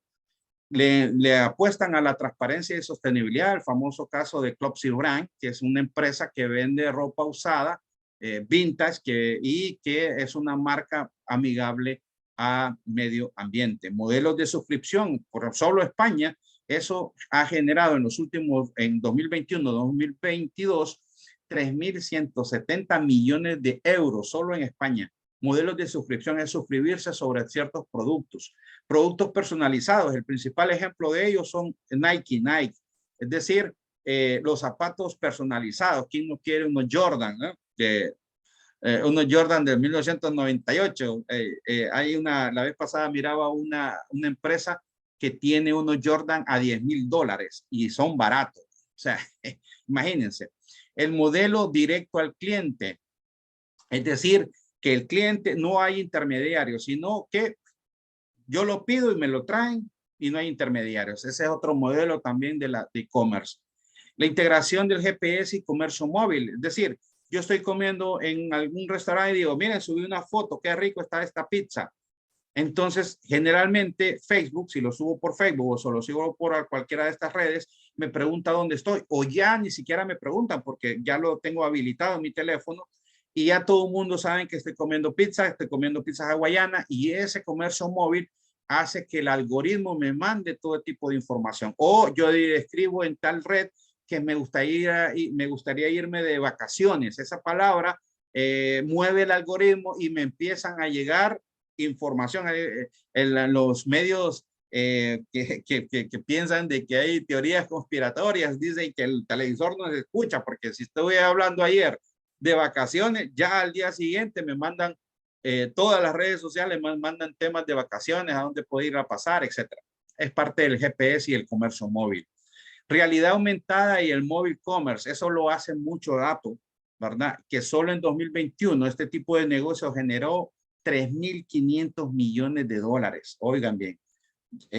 Le apuestan a la transparencia y sostenibilidad, el famoso caso de Clubsy Brand, que es una empresa que vende ropa usada, vintage, y que es una marca amigable a medio ambiente. Modelos de suscripción, por solo España, eso ha generado en los últimos, en 2021-2022, 3.170 millones de euros solo en España. Modelos de suscripción es suscribirse sobre ciertos productos. Productos personalizados, el principal ejemplo de ellos son Nike, es decir, los zapatos personalizados. ¿Quién no quiere unos Jordan? Unos Jordan de 1998. La vez pasada miraba una empresa que tiene unos Jordan a $10,000 y son baratos. O sea, imagínense. El modelo directo al cliente, es decir, que el cliente no hay intermediarios, sino que yo lo pido y me lo traen y no hay intermediarios. Ese es otro modelo también de e-commerce. La integración del GPS y comercio móvil. Es decir, yo estoy comiendo en algún restaurante y digo, miren, subí una foto, qué rico está esta pizza. Entonces, generalmente Facebook, si lo subo por Facebook o solo sigo por cualquiera de estas redes, me pregunta dónde estoy o ya ni siquiera me preguntan porque ya lo tengo habilitado en mi teléfono y ya todo el mundo sabe que estoy comiendo pizza hawaiana y ese comercio móvil hace que el algoritmo me mande todo tipo de información. O yo escribo en tal red que me gustaría irme de vacaciones. Esa palabra mueve el algoritmo y me empiezan a llegar información. En los medios que piensan de que hay teorías conspiratorias, dicen que el televisor no se escucha, porque si estuve hablando ayer de vacaciones, ya al día siguiente me mandan todas las redes sociales, me mandan temas de vacaciones, a dónde puedo ir a pasar, etcétera. Es parte del GPS y el comercio móvil. Realidad aumentada y el móvil commerce, eso lo hace mucho dato, ¿verdad? Que solo en 2021 este tipo de negocio generó 3.500 millones de dólares. Oigan bien,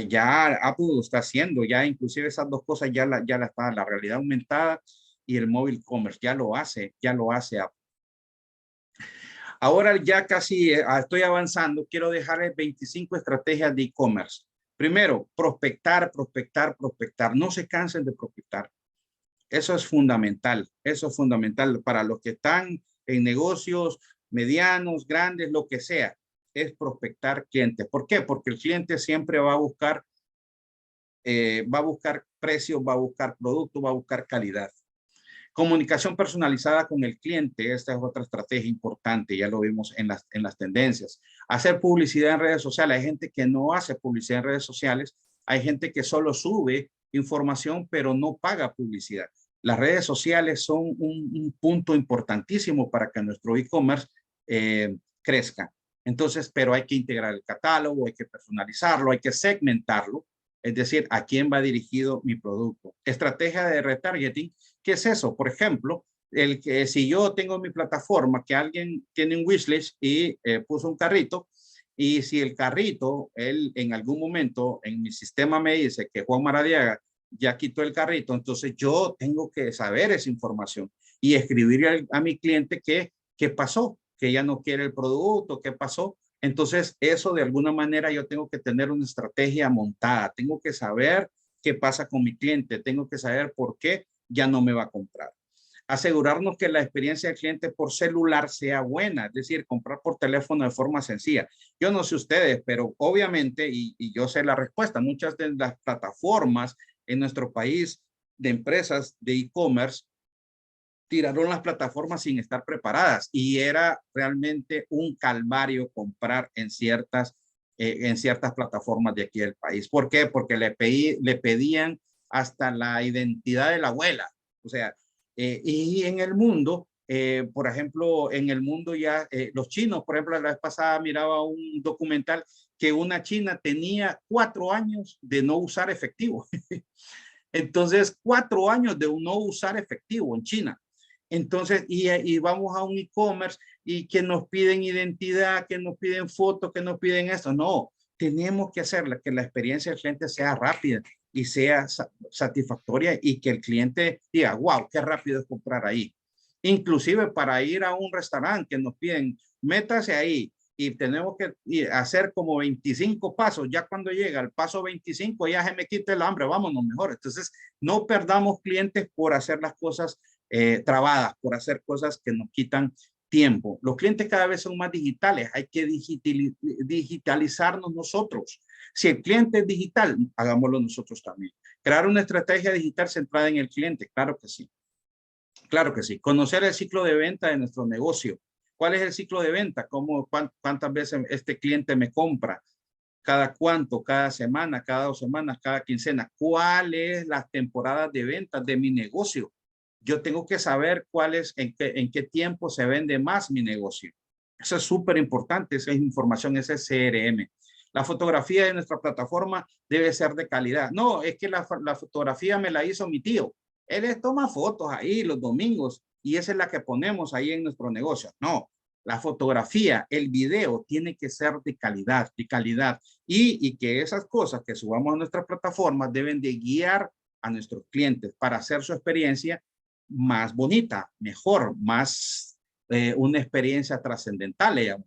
ya Apple lo está haciendo, ya inclusive esas dos cosas ya la está, la realidad aumentada y el móvil commerce, ya lo hace Apple. Ahora ya casi estoy avanzando, quiero dejarles 25 estrategias de e-commerce. Primero, prospectar, prospectar, prospectar. No se cansen de prospectar. Eso es fundamental para los que están en negocios medianos, grandes, lo que sea, es prospectar clientes. ¿Por qué? Porque el cliente siempre va a buscar precios, va a buscar productos, va a buscar calidad. Comunicación personalizada con el cliente, esta es otra estrategia importante, ya lo vimos en las tendencias. Hacer publicidad en redes sociales, hay gente que no hace publicidad en redes sociales, hay gente que solo sube información pero no paga publicidad. Las redes sociales son un punto importantísimo para que nuestro e-commerce crezca. Entonces, pero hay que integrar el catálogo, hay que personalizarlo, hay que segmentarlo, es decir, a quién va dirigido mi producto. Estrategia de retargeting, ¿qué es eso? Por ejemplo, si yo tengo mi plataforma, que alguien tiene un wishlist y puso un carrito, y si el carrito, él en algún momento en mi sistema me dice que Juan Maradiaga ya quitó el carrito, entonces yo tengo que saber esa información y escribir a mi cliente qué pasó, que ya no quiere el producto, qué pasó. Entonces, eso de alguna manera yo tengo que tener una estrategia montada, tengo que saber qué pasa con mi cliente, tengo que saber por qué ya no me va a comprar. Asegurarnos que la experiencia del cliente por celular sea buena, es decir, comprar por teléfono de forma sencilla. Yo no sé ustedes, pero obviamente, y yo sé la respuesta, muchas de las plataformas en nuestro país de empresas de e-commerce tiraron las plataformas sin estar preparadas y era realmente un calvario comprar en ciertas plataformas de aquí del país. ¿Por qué? Porque le pedían hasta la identidad de la abuela. O sea, y en el mundo, por ejemplo, en el mundo ya, los chinos, por ejemplo, la vez pasada miraba un documental que una china tenía 4 años de no usar efectivo. Entonces, 4 años de no usar efectivo en China. Entonces, y vamos a un e-commerce y que nos piden identidad, que nos piden fotos, que nos piden esto. No, tenemos que hacerla, que la experiencia del cliente sea rápida y sea satisfactoria y que el cliente diga, wow, qué rápido es comprar ahí. Inclusive para ir a un restaurante que nos piden, métase ahí y tenemos que hacer como 25 pasos. Ya cuando llega al paso 25 ya se me quita el hambre, vámonos mejor. Entonces, no perdamos clientes por hacer las cosas trabadas, por hacer cosas que nos quitan tiempo. Los clientes cada vez son más digitales, hay que digitalizarnos nosotros. Si el cliente es digital, hagámoslo nosotros también. Crear una estrategia digital centrada en el cliente, claro que sí. Claro que sí. Conocer el ciclo de venta de nuestro negocio. ¿Cuál es el ciclo de venta? ¿Cuántas veces este cliente me compra? ¿Cada cuánto? ¿Cada semana? ¿Cada 2 semanas? ¿Cada quincena? ¿Cuáles las temporadas de ventas de mi negocio? Yo tengo que saber en qué tiempo se vende más mi negocio. Eso es súper importante, esa es información, ese es CRM. La fotografía de nuestra plataforma debe ser de calidad. No, es que la fotografía me la hizo mi tío. Él les toma fotos ahí los domingos y esa es la que ponemos ahí en nuestro negocio. No, la fotografía, el video tiene que ser de calidad, y que esas cosas que subamos a nuestra plataforma deben de guiar a nuestros clientes para hacer su experiencia más bonita, mejor, más una experiencia trascendental.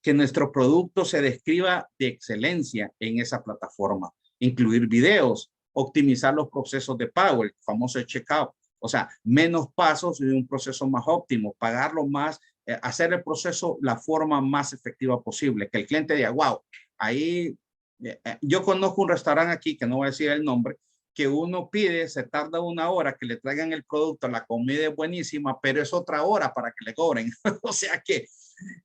Que nuestro producto se describa de excelencia en esa plataforma, incluir videos, optimizar los procesos de pago, el famoso checkout, o sea, menos pasos y un proceso más óptimo, pagarlo más, hacer el proceso la forma más efectiva posible, que el cliente diga, wow, ahí, yo conozco un restaurante aquí, que no voy a decir el nombre, que uno pide, se tarda 1 hora que le traigan el producto, la comida es buenísima, pero es otra hora para que le cobren. O sea que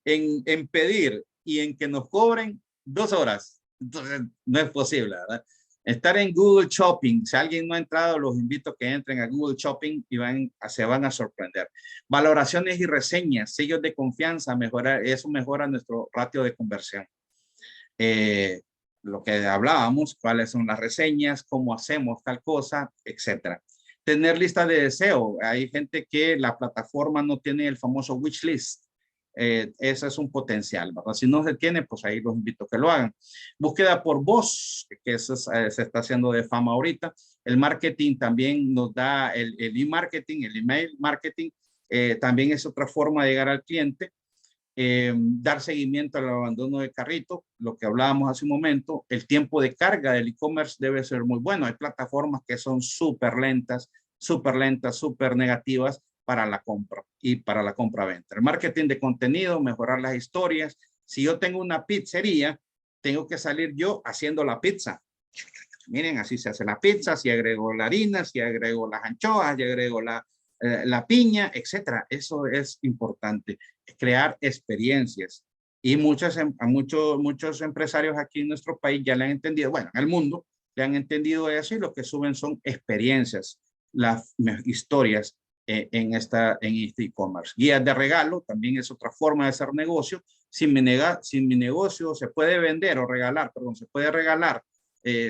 en pedir y en que nos cobren 2 horas. Entonces, no es posible, ¿verdad? Estar en Google Shopping, si alguien no ha entrado, los invito a que entren a Google Shopping y se van a sorprender. Valoraciones y reseñas, sellos de confianza, eso mejora nuestro ratio de conversión. Lo que hablábamos, cuáles son las reseñas, cómo hacemos tal cosa, etcétera. Tener lista de deseo. Hay gente que la plataforma no tiene el famoso wish list. Ese es un potencial, ¿verdad? Si no se tiene, pues ahí los invito a que lo hagan. Búsqueda por voz, que eso se está haciendo de fama ahorita. El marketing también nos da el e-marketing, el email marketing, también es otra forma de llegar al cliente. Dar seguimiento al abandono de carrito, lo que hablábamos hace un momento. El tiempo de carga del e-commerce debe ser muy bueno. Hay plataformas que son súper lentas, súper negativas para la compra y para la compra-venta. El marketing de contenido, mejorar las historias. Si yo tengo una pizzería, tengo que salir yo haciendo la pizza. Miren, así se hace la pizza, si agrego la harina, si agrego las anchoas, si agrego la piña, etcétera. Eso es importante, crear experiencias. Y muchos empresarios aquí en nuestro país ya le han entendido, bueno, en el mundo, le han entendido eso y lo que suben son experiencias, las historias en este e-commerce. Guías de regalo también es otra forma de hacer negocio. Si mi negocio se puede vender o regalar, perdón, se puede regalar.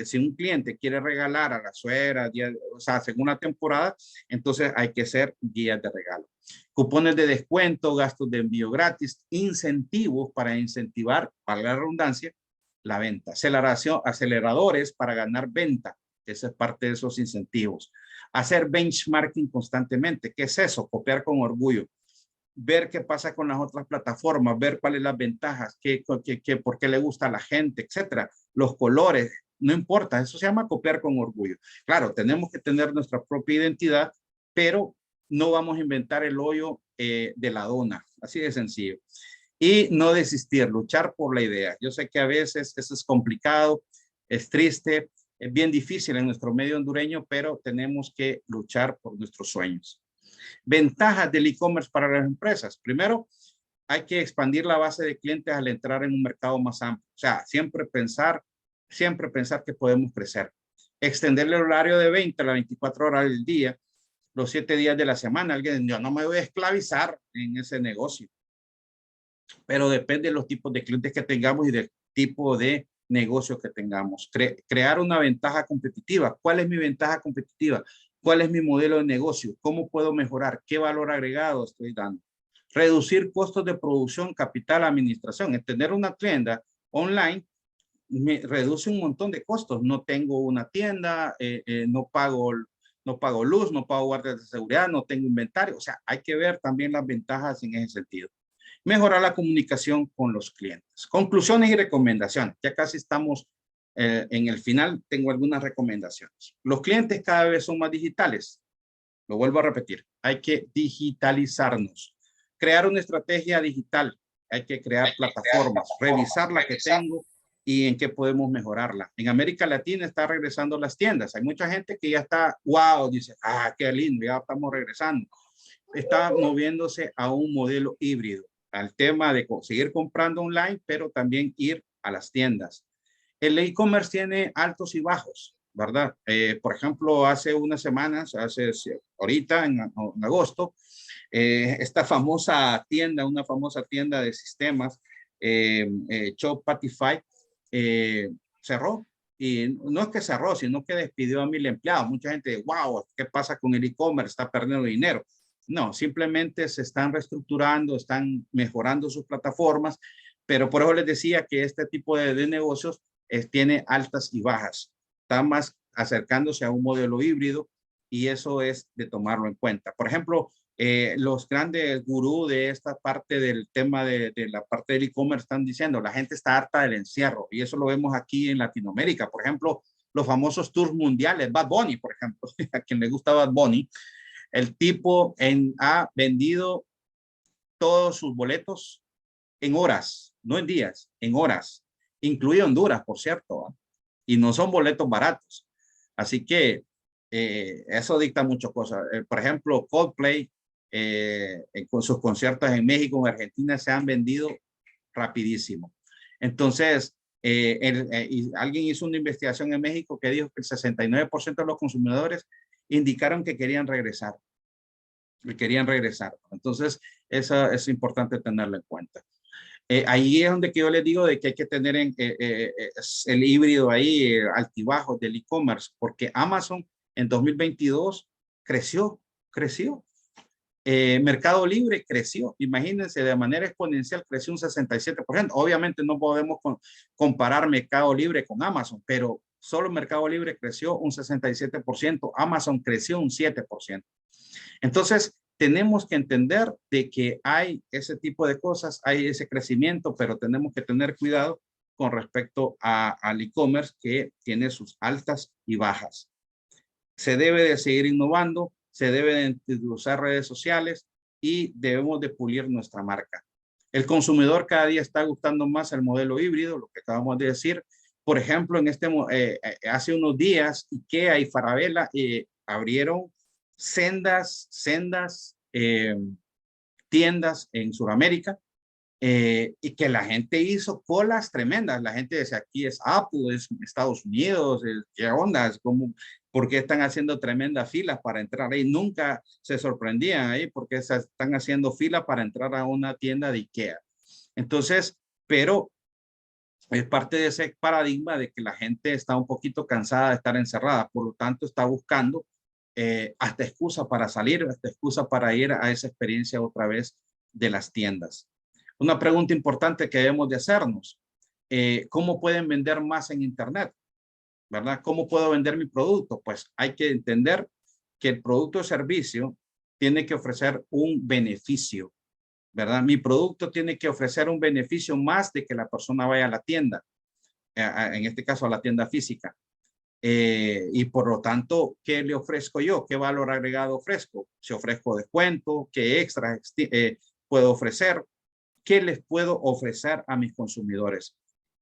Si un cliente quiere regalar a la suegra, o sea, según la temporada, entonces hay que hacer guías de regalo. Cupones de descuento, gastos de envío gratis, incentivos para incentivar, para la redundancia, la venta. Aceleradores para ganar venta. Esa es parte de esos incentivos. Hacer benchmarking constantemente. ¿Qué es eso? Copiar con orgullo. Ver qué pasa con las otras plataformas, ver cuáles las ventajas, por qué le gusta a la gente, etcétera. Los colores, no importa, eso se llama copiar con orgullo. Claro, tenemos que tener nuestra propia identidad, pero no vamos a inventar el hoyo de la dona, así de sencillo. Y no desistir, luchar por la idea. Yo sé que a veces eso es complicado, es triste, es bien difícil en nuestro medio hondureño, pero tenemos que luchar por nuestros sueños. Ventajas del e-commerce para las empresas. Primero, hay que expandir la base de clientes al entrar en un mercado más amplio. O sea, siempre pensar que podemos crecer. Extender el horario de 20 a las 24 horas del día, los 7 días de la semana. Alguien, yo no me voy a esclavizar en ese negocio. Pero depende de los tipos de clientes que tengamos y del tipo de negocio que tengamos. Crear una ventaja competitiva. ¿Cuál es mi ventaja competitiva? ¿Cuál es mi modelo de negocio? ¿Cómo puedo mejorar? ¿Qué valor agregado estoy dando? Reducir costos de producción, capital, administración. Tener una tienda online me reduce un montón de costos. No tengo una tienda, no pago luz, no pago guardias de seguridad, no tengo inventario. O sea, hay que ver también las ventajas en ese sentido. Mejorar la comunicación con los clientes. Conclusiones y recomendaciones. Ya casi estamos en el final. Tengo algunas recomendaciones. Los clientes cada vez son más digitales. Lo vuelvo a repetir. Hay que digitalizarnos. Crear una estrategia digital. Hay que crear plataformas, revisar la que tengo y en qué podemos mejorarla. En América Latina está regresando las tiendas. Hay mucha gente que ya está, wow, dice, qué lindo, ya estamos regresando. Está moviéndose a un modelo híbrido, al tema de seguir comprando online, pero también ir a las tiendas. El e-commerce tiene altos y bajos, ¿verdad? Por ejemplo, hace unas semanas, ahorita en agosto, esta famosa tienda, una famosa tienda de sistemas, Shopify, cerró. Y no es que cerró, sino que despidió a 1,000 empleados. Mucha gente, wow, ¿qué pasa con el e-commerce? Está perdiendo dinero. No, simplemente se están reestructurando, están mejorando sus plataformas, pero por eso les decía que este tipo de negocios tiene altas y bajas. Está más acercándose a un modelo híbrido y eso es de tomarlo en cuenta. Por ejemplo, los grandes gurús de esta parte del tema de la parte del e-commerce están diciendo, la gente está harta del encierro y eso lo vemos aquí en Latinoamérica. Por ejemplo, los famosos tours mundiales, Bad Bunny, por ejemplo, a quien le gusta Bad Bunny, el tipo ha vendido todos sus boletos en horas, no en días, en horas, incluido Honduras, por cierto, ¿eh? Y no son boletos baratos. Así que eso dicta muchas cosas. Por ejemplo, Coldplay, con sus conciertos en México, en Argentina, se han vendido rapidísimo. Entonces, Y alguien hizo una investigación en México que dijo que el 69% de los consumidores indicaron que querían regresar. Entonces, eso es importante tenerlo en cuenta. Ahí es donde que yo les digo de que hay que tener el híbrido ahí, altibajos del e-commerce, porque Amazon en 2022 creció. Mercado Libre creció, imagínense, de manera exponencial creció un 67%. Obviamente no podemos comparar Mercado Libre con Amazon, pero solo Mercado Libre creció un 67%, Amazon creció un 7%. Entonces, tenemos que entender de que hay ese tipo de cosas, hay ese crecimiento, pero tenemos que tener cuidado con respecto al e-commerce que tiene sus altas y bajas. Se debe de seguir innovando, se debe de usar redes sociales y debemos de pulir nuestra marca. El consumidor cada día está gustando más el modelo híbrido, lo que acabamos de decir. Por ejemplo, hace unos días, IKEA y Falabella abrieron sendas tiendas en Sudamérica, y que la gente hizo colas tremendas. La gente decía, aquí es Apple, es Estados Unidos, ¿qué onda? Es como, ¿por qué están haciendo tremendas filas para entrar ahí? Nunca se sorprendían ahí porque están haciendo fila para entrar a una tienda de IKEA. Entonces, pero es parte de ese paradigma de que la gente está un poquito cansada de estar encerrada, por lo tanto está buscando hasta excusa para salir, hasta excusa para ir a esa experiencia otra vez de las tiendas. Una pregunta importante que debemos de hacernos, ¿cómo pueden vender más en Internet? ¿Verdad? ¿Cómo puedo vender mi producto? Pues hay que entender que el producto o servicio tiene que ofrecer un beneficio, ¿verdad? Mi producto tiene que ofrecer un beneficio más de que la persona vaya a la tienda, en este caso a la tienda física. Y por lo tanto, ¿qué le ofrezco yo? ¿Qué valor agregado ofrezco? Si ofrezco descuento, ¿qué extra puedo ofrecer? ¿Qué les puedo ofrecer a mis consumidores?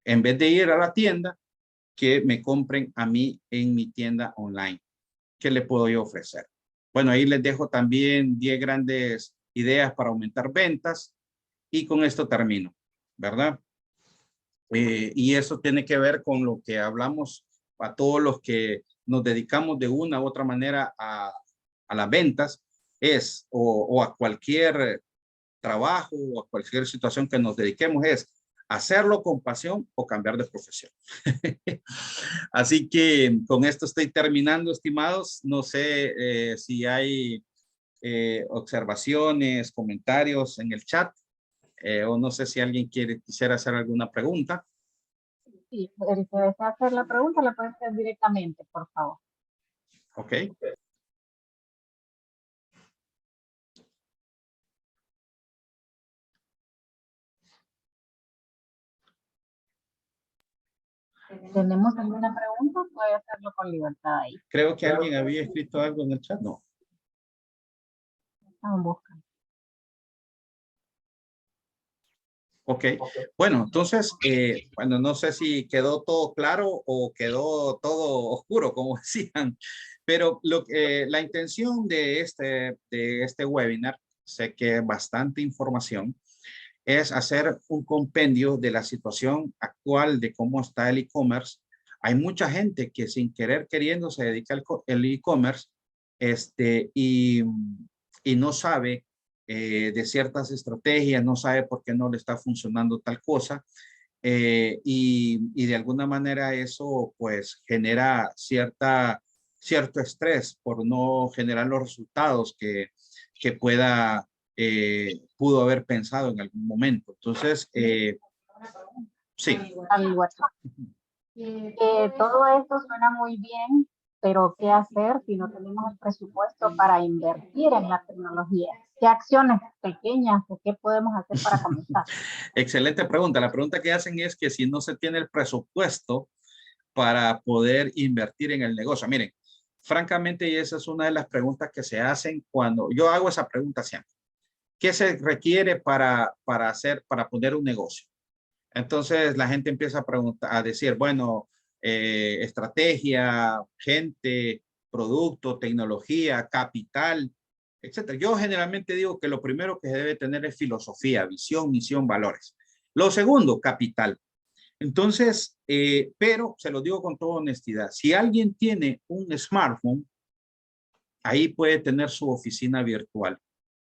En vez de ir a la tienda, que me compren a mí en mi tienda online. ¿Qué le puedo yo ofrecer? Bueno, ahí les dejo también 10 grandes ideas para aumentar ventas y con esto termino, ¿verdad? Y eso tiene que ver con lo que hablamos a todos los que nos dedicamos de una u otra manera a las ventas, o a cualquier trabajo o a cualquier situación que nos dediquemos, es hacerlo con pasión o cambiar de profesión. Así que con esto estoy terminando, estimados. No sé si hay observaciones, comentarios en el chat, o no sé si alguien quisiera hacer alguna pregunta. Sí, el que desea hacer la pregunta la puede hacer directamente, por favor. Ok. ¿Tenemos alguna pregunta? Puede hacerlo con libertad ahí. Creo que alguien había escrito algo en el chat, ¿no? Estamos buscando. Ok, bueno, entonces, bueno, no sé si quedó todo claro o quedó todo oscuro, como decían, pero la intención de este webinar, sé que es bastante información, es hacer un compendio de la situación actual de cómo está el e-commerce. Hay mucha gente que sin querer queriendo se dedica al e-commerce, y no sabe de ciertas estrategias, no sabe por qué no le está funcionando tal cosa, y de alguna manera eso pues genera cierto estrés por no generar los resultados que pudo haber pensado en algún momento. Entonces, sí. Al WhatsApp. Todo esto suena muy bien, pero ¿qué hacer si no tenemos el presupuesto para invertir en la tecnología? ¿Qué acciones pequeñas o qué podemos hacer para comenzar? Excelente pregunta. La pregunta que hacen es que si no se tiene el presupuesto para poder invertir en el negocio. Miren, francamente, y esa es una de las preguntas que se hacen cuando yo hago esa pregunta siempre. ¿Qué se requiere para poner un negocio? Entonces la gente empieza a preguntar, a decir, bueno, estrategia, gente, producto, tecnología, capital, etcétera. Yo generalmente digo que lo primero que se debe tener es filosofía, visión, misión, valores. Lo segundo, capital. Entonces, pero se lo digo con toda honestidad, si alguien tiene un smartphone, ahí puede tener su oficina virtual.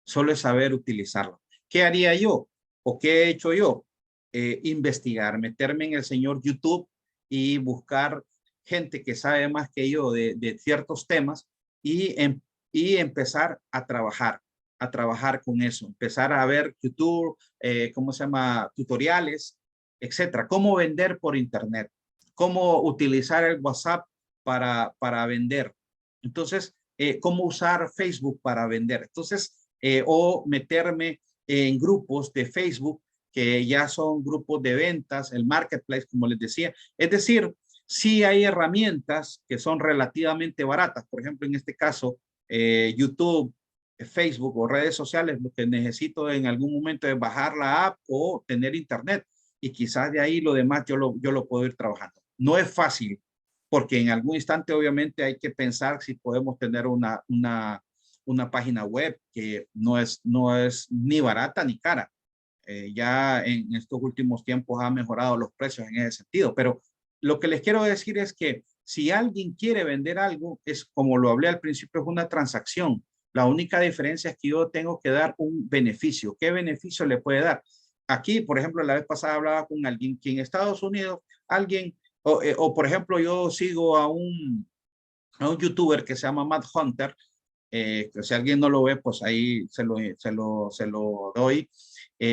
Solo es saber utilizarlo. ¿Qué haría yo? ¿O qué he hecho yo? Investigar, meterme en el señor YouTube y buscar gente que sabe más que yo de ciertos temas y empezar a trabajar con eso, empezar a ver YouTube, ¿cómo se llama? Tutoriales, etcétera. Cómo vender por internet, cómo utilizar el WhatsApp para vender. Entonces, cómo usar Facebook para vender. Entonces, o meterme en grupos de Facebook que ya son grupos de ventas, el marketplace, como les decía. Es decir, sí hay herramientas que son relativamente baratas. Por ejemplo, en este caso, YouTube, Facebook o redes sociales, lo que necesito en algún momento es bajar la app o tener internet. Y quizás de ahí lo demás yo lo puedo ir trabajando. No es fácil, porque en algún instante obviamente hay que pensar si podemos tener una página web que no es ni barata ni cara. Ya en estos últimos tiempos ha mejorado los precios en ese sentido, pero lo que les quiero decir es que si alguien quiere vender algo, es como lo hablé al principio, es una transacción. La única diferencia es que yo tengo que dar un beneficio. ¿Qué beneficio le puede dar? Aquí, por ejemplo, la vez pasada hablaba con alguien que en Estados Unidos, alguien, o por ejemplo, yo sigo a un youtuber que se llama Matt Hunter, que si alguien no lo ve, pues ahí se lo doy.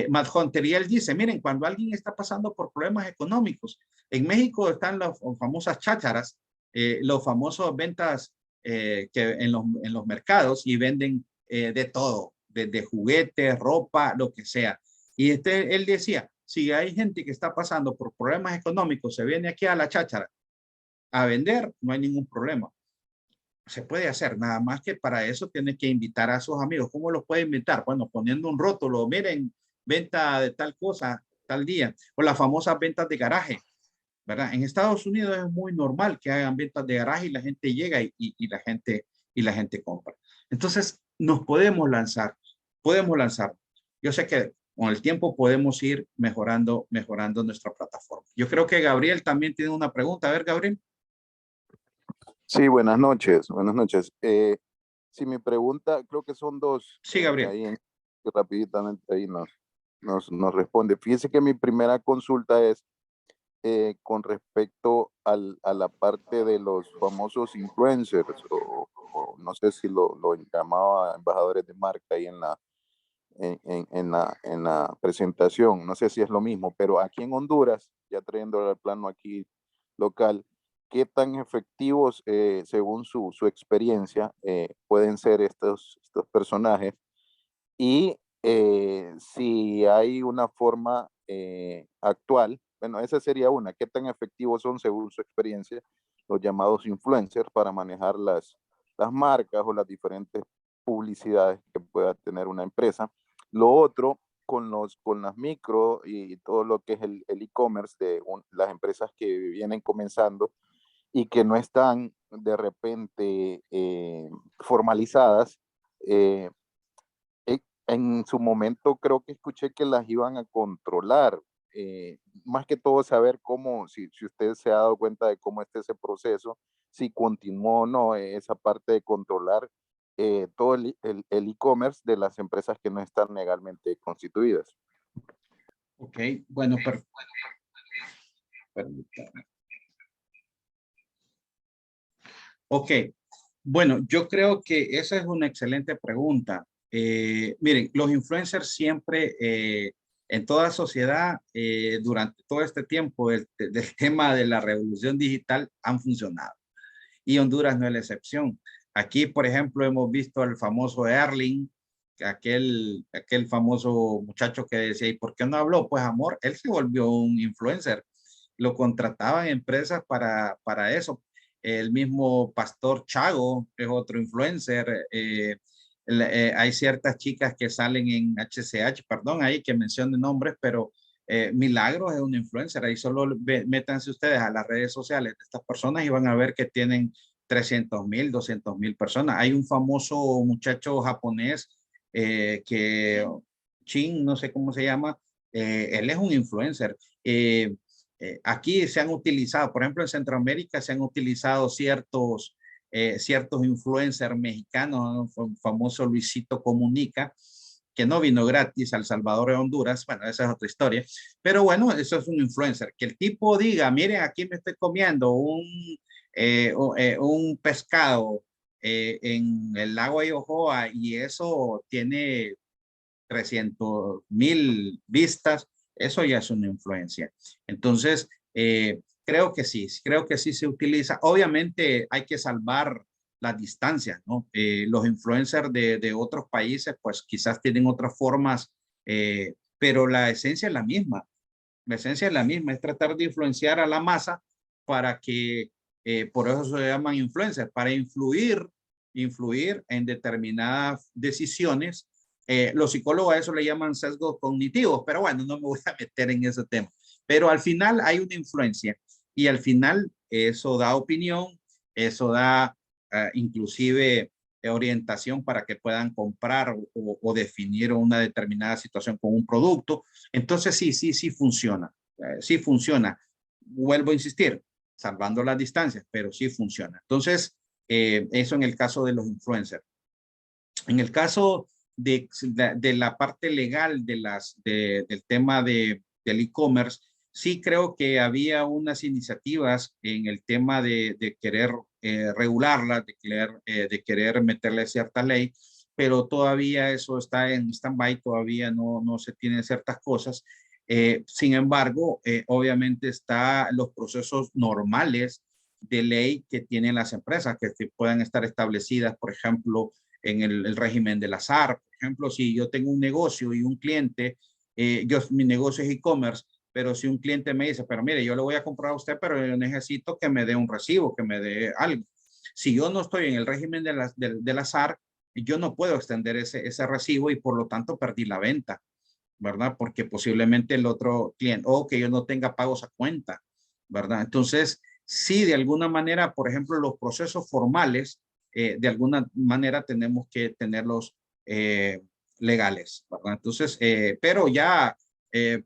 Matt Hunter, y él dice, miren, cuando alguien está pasando por problemas económicos, en México están las famosas chácharas, los famosos ventas que en los mercados y venden de todo, desde juguetes, ropa, lo que sea. Y él decía, si hay gente que está pasando por problemas económicos, se viene aquí a la cháchara a vender, no hay ningún problema. Se puede hacer, nada más que para eso tiene que invitar a sus amigos. ¿Cómo los puede invitar? Bueno, poniendo un rótulo, miren, venta de tal cosa, tal día, o las famosas ventas de garaje, ¿verdad? En Estados Unidos es muy normal que hagan ventas de garaje y la gente llega y la gente compra. Entonces, nos podemos lanzar. Yo sé que con el tiempo podemos ir mejorando nuestra plataforma. Yo creo que Gabriel también tiene una pregunta. A ver, Gabriel. Sí, buenas noches, buenas noches. Sí, mi pregunta, creo que son dos, Sí, Gabriel. ahí rapiditamente ahí nos responde. Fíjese que mi primera consulta es con respecto a la parte de los famosos influencers, o no sé si lo llamaba embajadores de marca ahí en la presentación, no sé si es lo mismo, pero aquí en Honduras, ya trayéndolo al plano aquí local, ¿qué tan efectivos, según su experiencia, pueden ser estos personajes? Y si hay una forma actual, bueno, esa sería una, ¿qué tan efectivos son, según su experiencia, los llamados influencers para manejar las marcas o las diferentes publicidades que pueda tener una empresa? Lo otro, con las micro y todo lo que es el e-commerce de las empresas que vienen comenzando y que no están de repente formalizadas, eh, en su momento creo que escuché que las iban a controlar. Más que todo saber cómo, si usted se ha dado cuenta de cómo está ese proceso, si continuó o no esa parte de controlar todo el e-commerce de las empresas que no están legalmente constituidas. Ok, bueno, ok, bueno, yo creo que esa es una excelente pregunta. Miren, los influencers siempre en toda sociedad durante todo este tiempo del tema de la revolución digital han funcionado y Honduras no es la excepción. Aquí, por ejemplo, hemos visto al famoso Erling, aquel famoso muchacho que decía, ¿y por qué no habló? Pues amor, él se volvió un influencer. Lo contrataban empresas para eso. El mismo Pastor Chago es otro influencer. Hay ciertas chicas que salen en HCH, perdón, ahí que mencionen nombres, pero Milagros es un influencer. Ahí solo métanse ustedes a las redes sociales de estas personas y van a ver que tienen 300,000, 200,000 personas. Hay un famoso muchacho japonés que Chin, no sé cómo se llama, él es un influencer. Aquí se han utilizado, por ejemplo, en Centroamérica se han utilizado ciertos influencers mexicanos, ¿no? El famoso Luisito Comunica, que no vino gratis a El Salvador y Honduras. Bueno, esa es otra historia. Pero bueno, eso es un influencer. Que el tipo diga, miren, aquí me estoy comiendo un pescado en el lago Ayojoa y eso tiene 300,000 vistas, eso ya es una influencia. Entonces, creo que sí se utiliza. Obviamente hay que salvar las distancias, ¿no? Los influencers de otros países, pues quizás tienen otras formas, pero la esencia es la misma. La esencia es la misma, es tratar de influenciar a la masa para que, por eso se llaman influencers, para influir en determinadas decisiones. Los psicólogos a eso le llaman sesgos cognitivos, pero bueno, no me voy a meter en ese tema. Pero al final hay una influencia y al final eso da opinión, eso da inclusive orientación para que puedan comprar o definir una determinada situación con un producto. Entonces sí funciona, sí funciona. Vuelvo a insistir, salvando las distancias, pero sí funciona. Entonces, eso en el caso de los influencers. En el caso de la parte legal del tema del e-commerce, sí creo que había unas iniciativas en el tema de querer regularla, de querer meterle cierta ley, pero todavía eso está en stand-by, todavía no se tienen ciertas cosas. Sin embargo, obviamente están los procesos normales de ley que tienen las empresas, que puedan estar establecidas, por ejemplo, en el régimen del azar. Por ejemplo, si yo tengo un negocio y un cliente, mi negocio es e-commerce, pero si un cliente me dice, pero mire, yo le voy a comprar a usted, pero yo necesito que me dé un recibo, que me dé algo. Si yo no estoy en el régimen del azar, yo no puedo extender ese recibo y por lo tanto perdí la venta, ¿verdad? Porque posiblemente el otro cliente, o que yo no tenga pagos a cuenta, ¿verdad? Entonces, sí, de alguna manera, por ejemplo, los procesos formales, de alguna manera tenemos que tenerlos legales, ¿verdad? Entonces, pero ya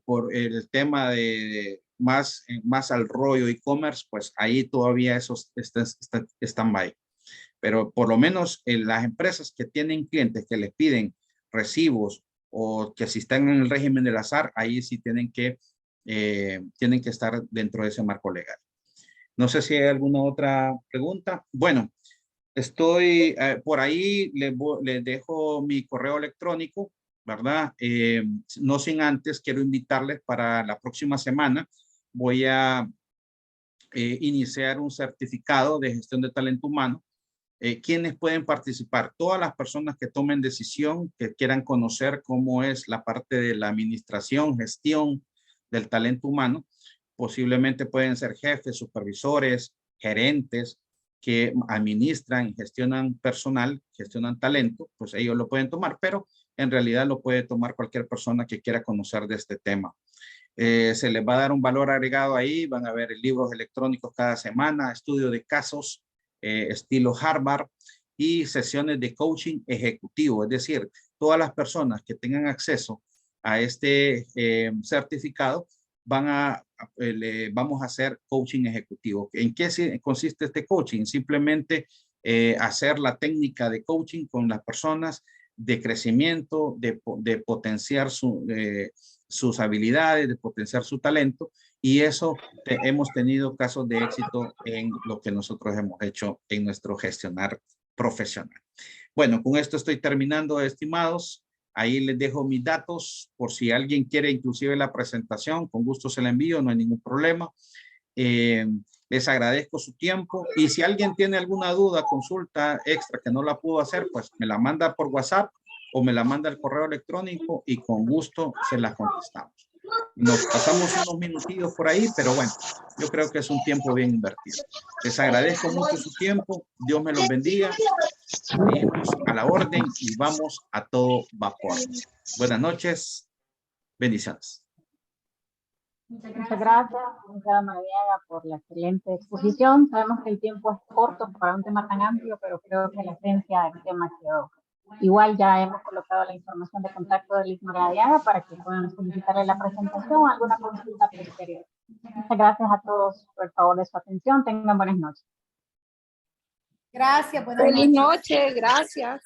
por el tema de más al rollo e-commerce, pues ahí todavía esos están by. Pero por lo menos las empresas que tienen clientes que les piden recibos o que si están en el régimen del azar, ahí sí tienen que estar dentro de ese marco legal. No sé si hay alguna otra pregunta. Bueno, estoy por ahí, les dejo mi correo electrónico, ¿verdad? No sin antes, quiero invitarles para la próxima semana. Voy a iniciar un certificado de gestión de talento humano. ¿Quiénes pueden participar? Todas las personas que tomen decisión, que quieran conocer cómo es la parte de la administración, gestión del talento humano. Posiblemente pueden ser jefes, supervisores, gerentes que administran, gestionan personal, gestionan talento, pues ellos lo pueden tomar, pero en realidad lo puede tomar cualquier persona que quiera conocer de este tema. Se les va a dar un valor agregado ahí, van a ver libros electrónicos cada semana, estudio de casos, estilo Harvard y sesiones de coaching ejecutivo, es decir, todas las personas que tengan acceso a este certificado vamos a hacer coaching ejecutivo. ¿En qué consiste este coaching? Simplemente hacer la técnica de coaching con las personas de crecimiento, de potenciar sus habilidades, de potenciar su talento, y eso hemos tenido casos de éxito en lo que nosotros hemos hecho en nuestro gestionar profesional. Bueno, con esto estoy terminando, estimados. Ahí les dejo mis datos por si alguien quiere inclusive la presentación, con gusto se la envío, no hay ningún problema. Les agradezco su tiempo y si alguien tiene alguna duda, consulta extra que no la pudo hacer, pues me la manda por WhatsApp o me la manda al correo electrónico y con gusto se la contestamos. Nos pasamos unos minutillos por ahí, pero bueno, yo creo que es un tiempo bien invertido. Les agradezco mucho su tiempo. Dios me los bendiga. Seguimos a la orden y vamos a todo vapor. Buenas noches. Bendiciones. Muchas gracias, licenciada Madariaga, por la excelente exposición. Sabemos que el tiempo es corto para un tema tan amplio, pero creo que la esencia del tema quedó Igual ya hemos colocado la información de contacto de Liz Maradiaga para que puedan solicitarle la presentación o alguna consulta posterior. Muchas gracias a todos por el favor de su atención. Tengan buenas noches. Gracias, buenas Feliz noches. noche, gracias.